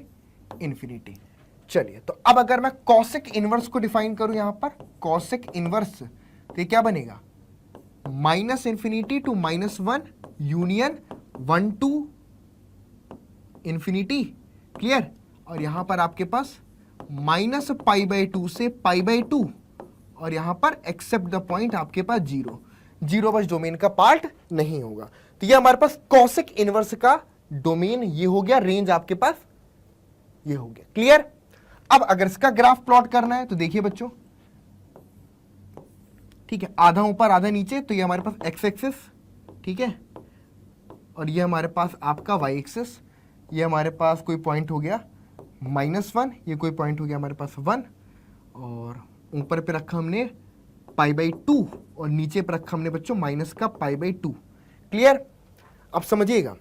इंफिनिटी। चलिए, तो अब अगर मैं कॉसेक इनवर्स को डिफाइन करूं यहां पर, कॉसेक इनवर्स, तो ये क्या बनेगा? -∞ to -1 union 1 to infinity. Clear? और यहां पर आपके पास -π/2 से π/2 और यहां पर एक्सेप्ट द पॉइंट आपके पास 0 बस डोमेन का पार्ट नहीं होगा। तो ये हमारे पास कॉसेक इनवर्स का डोमेन ये हो गया, रेंज आपके पास ये हो गया। क्लियर? अब अगर इसका ग्राफ प्लॉट करना है तो देखिए बच्चों, ठीक है, आधा ऊपर आधा नीचे, तो ये हमारे पास एक्स एक्सिस, ठीक है, और ये हमारे पास आपका वाई एक्सिस। ये हमारे पास कोई पॉइंट हो गया -1, ये कोई पॉइंट हो गया हमारे पास 1, और ऊपर पे रखा हमने π/2 और नीचे पे रखा हमने बच्चों माइनस का π/2। क्लियर? अब समझिएगा,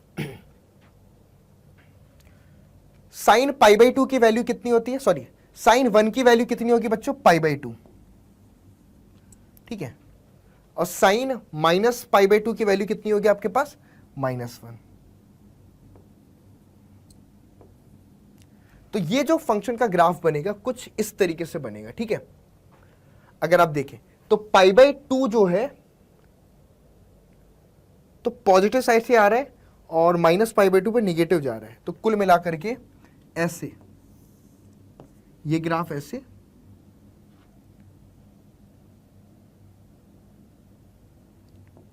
साइन π/2 की वैल्यू कितनी होती है? सॉरी, साइन 1 की वैल्यू कितनी होगी बच्चों? π/2। ठीक है, और साइन -π/2 की वैल्यू कितनी होगी आपके पास? -1। तो ये जो फंक्शन का ग्राफ बनेगा कुछ इस तरीके से बनेगा। ठीक है, अगर आप देखें तो π/2 जो है तो पॉजिटिव साइड से आ रहा है और -π/2 पे निगेटिव जा रहा है, तो कुल मिलाकर के ऐसे ये ग्राफ ऐसे,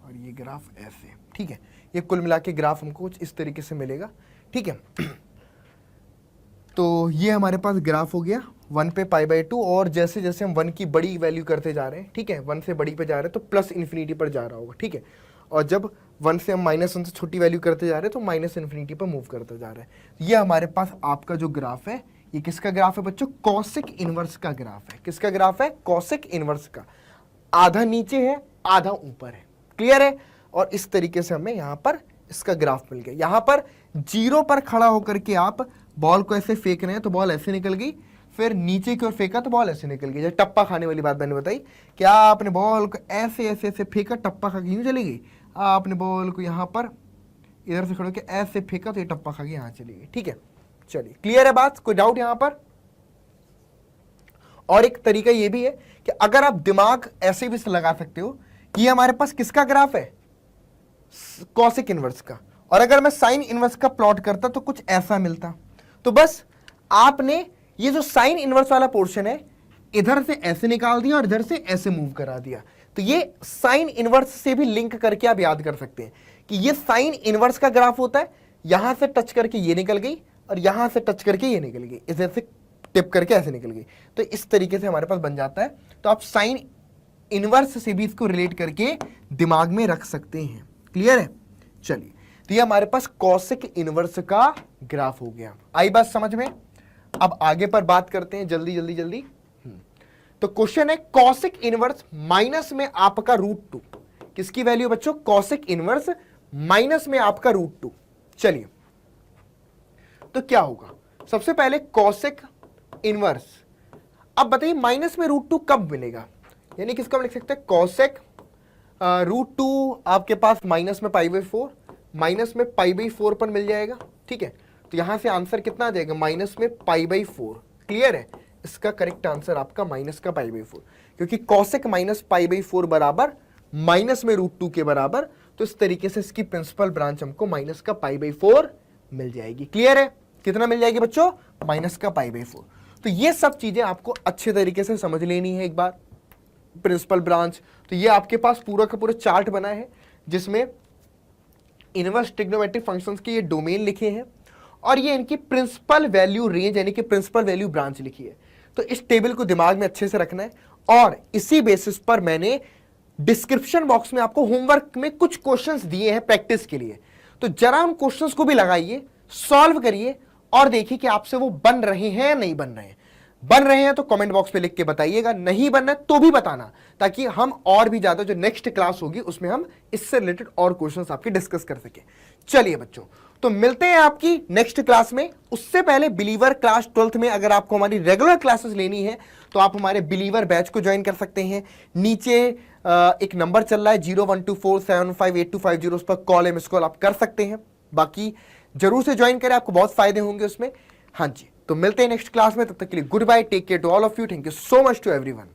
और ये ग्राफ ऐसे। ठीक है, ये कुल मिला के ग्राफ हमको कुछ इस तरीके से मिलेगा। ठीक है, तो ये हमारे पास ग्राफ हो गया 1 पे π/2, और जैसे जैसे हम 1 की बड़ी वैल्यू करते जा रहे हैं, ठीक है, 1 से बड़ी पे जा रहे हैं तो प्लस इन्फिनिटी पर जा रहा होगा। ठीक है, और जब 1 से हम -1 से छोटी वैल्यू करते जा रहे हैं तो -∞ पर मूव करते जा रहे हैं। ये हमारे पास आपका जो ग्राफ है, ये किसका ग्राफ है बच्चों? कॉसेक इनवर्स का ग्राफ है। किसका ग्राफ है? कॉसेक इनवर्स का। आधा नीचे है, आधा ऊपर है। क्लियर है? और इस तरीके से हमें यहाँ पर इसका ग्राफ मिल गया। यहाँ पर 0 पर खड़ा होकर के आप बॉल को ऐसे फेंक रहे हैं तो बॉल ऐसे निकल गई, फिर नीचे की ओर फेंका तो बॉल ऐसे निकल गई। जैसे टप्पा खाने वाली बात मैंने बताई, क्या आपने बॉल को ऐसे ऐसे ऐसे फेंका, टप्पा खा के यूं चली गई। आपने बॉल को यहाँ पर इधर से खड़े होकर ऐसे फेंका तो ये टप्पा खा के यहाँ चली गई। ठीक है, चलिए, क्लियर है बात? कोई डाउट यहाँ पर? और एक तरीका ये भी है कि अगर आप दिमाग ऐसे भी लगा सकते हो कि ये हमारे पास किसका ग्राफ है? कॉसेक इनवर्स का। और अगर मैं साइन इनवर्स का प्लॉट करता तो कुछ ऐसा मिलता। तो बस आपने ये जो साइन इनवर्स वाला पोर्शन है इधर से ऐसे निकाल दिया और इधर से ऐसे मूव करा दिया। तो ये साइन इनवर्स से भी लिंक करके आप याद कर सकते हैं कि ये साइन इनवर्स का ग्राफ होता है, यहां से टच करके ये निकल गई और यहां से टच करके ये निकल गई, इधर से टिप करके ऐसे निकल गई। तो इस तरीके से हमारे पास बन जाता है। तो आप साइन इनवर्स से भी इसको रिलेट करके दिमाग में रख सकते हैं। क्लियर है? चलिए, तो ये हमारे पास कॉसेक इनवर्स का ग्राफ हो गया। आई बात समझ में? अब आगे पर बात करते हैं जल्दी जल्दी जल्दी। तो क्वेश्चन है कॉसेक इनवर्स माइनस में आपका √2, किसकी वैल्यू बच्चों? कॉसेक इनवर्स माइनस में आपका √2। चलिए, तो क्या होगा? सबसे पहले कॉसेक इनवर्स, अब बताइए माइनस में √2 कब मिलेगा? यानी किसको हम लिख सकते हैं? कॉसेक √2 आपके पास माइनस में π/4, माइनस में π/4 पर मिल जाएगा। ठीक है, तो यहां से आंसर कितना आ जाएगा, माइनस में π/4। क्लियर है, इसका करेक्ट आंसर आपका माइनस का π/4, क्योंकि कॉसेक माइनस π/4 बराबर माइनस में √2 के बराबर, तो इस तरीके से इसकी प्रिंसिपल ब्रांच हमको माइनस का π/4 मिल जाएगी। क्लियर है, कितना मिल जाएगी बच्चों, माइनस का π/4। तो ये सब चीजें आपको अच्छे तरीके से समझ लेनी है एक बार। प्रिंसिपल ब्रांच, तो ये आपके पास पूरा का पूरा चार्ट बना है जिसमें इनवर्स ट्रिग्नोमेट्रिक फंक्शंस के ये डोमेन लिखे हैं और ये इनकी प्रिंसिपल वैल्यू रेंज यानी कि प्रिंसिपल वैल्यू ब्रांच लिखी है। तो इस टेबल को दिमाग में अच्छे से रखना है और इसी बेसिस पर मैंने डिस्क्रिप्शन बॉक्स में आपको होमवर्क में कुछ क्वेश्चंस दिए हैं प्रैक्टिस के लिए। तो जरा उन क्वेश्चंस को भी लगाइए, सॉल्व करिए और देखिए कि आपसे वो बन रहे हैं या नहीं बन रहे हैं। बन रहे हैं तो कमेंट बॉक्स पे लिख के बताइएगा, नहीं बन रहा है तो भी बताना, ताकि हम और भी ज्यादा जो नेक्स्ट क्लास होगी उसमें हम इससे रिलेटेड और क्वेश्चंस आपके डिस्कस कर सके। चलिए बच्चों, तो मिलते हैं आपकी नेक्स्ट क्लास में। उससे पहले बिलीवर क्लास 12th में अगर आपको हमारी रेगुलर क्लासेस लेनी है तो आप हमारे बिलीवर बैच को ज्वाइन कर सकते हैं। नीचे एक नंबर चल रहा है 0124758250, उस पर कॉल या मिस कॉल आप कर सकते हैं। बाकी जरूर से ज्वाइन करें, आपको बहुत फायदे होंगे उसमें। हाँ जी, तो मिलते हैं नेक्स्ट क्लास में, तब तक के लिए goodbye, take care to all of you, thank you so much to everyone.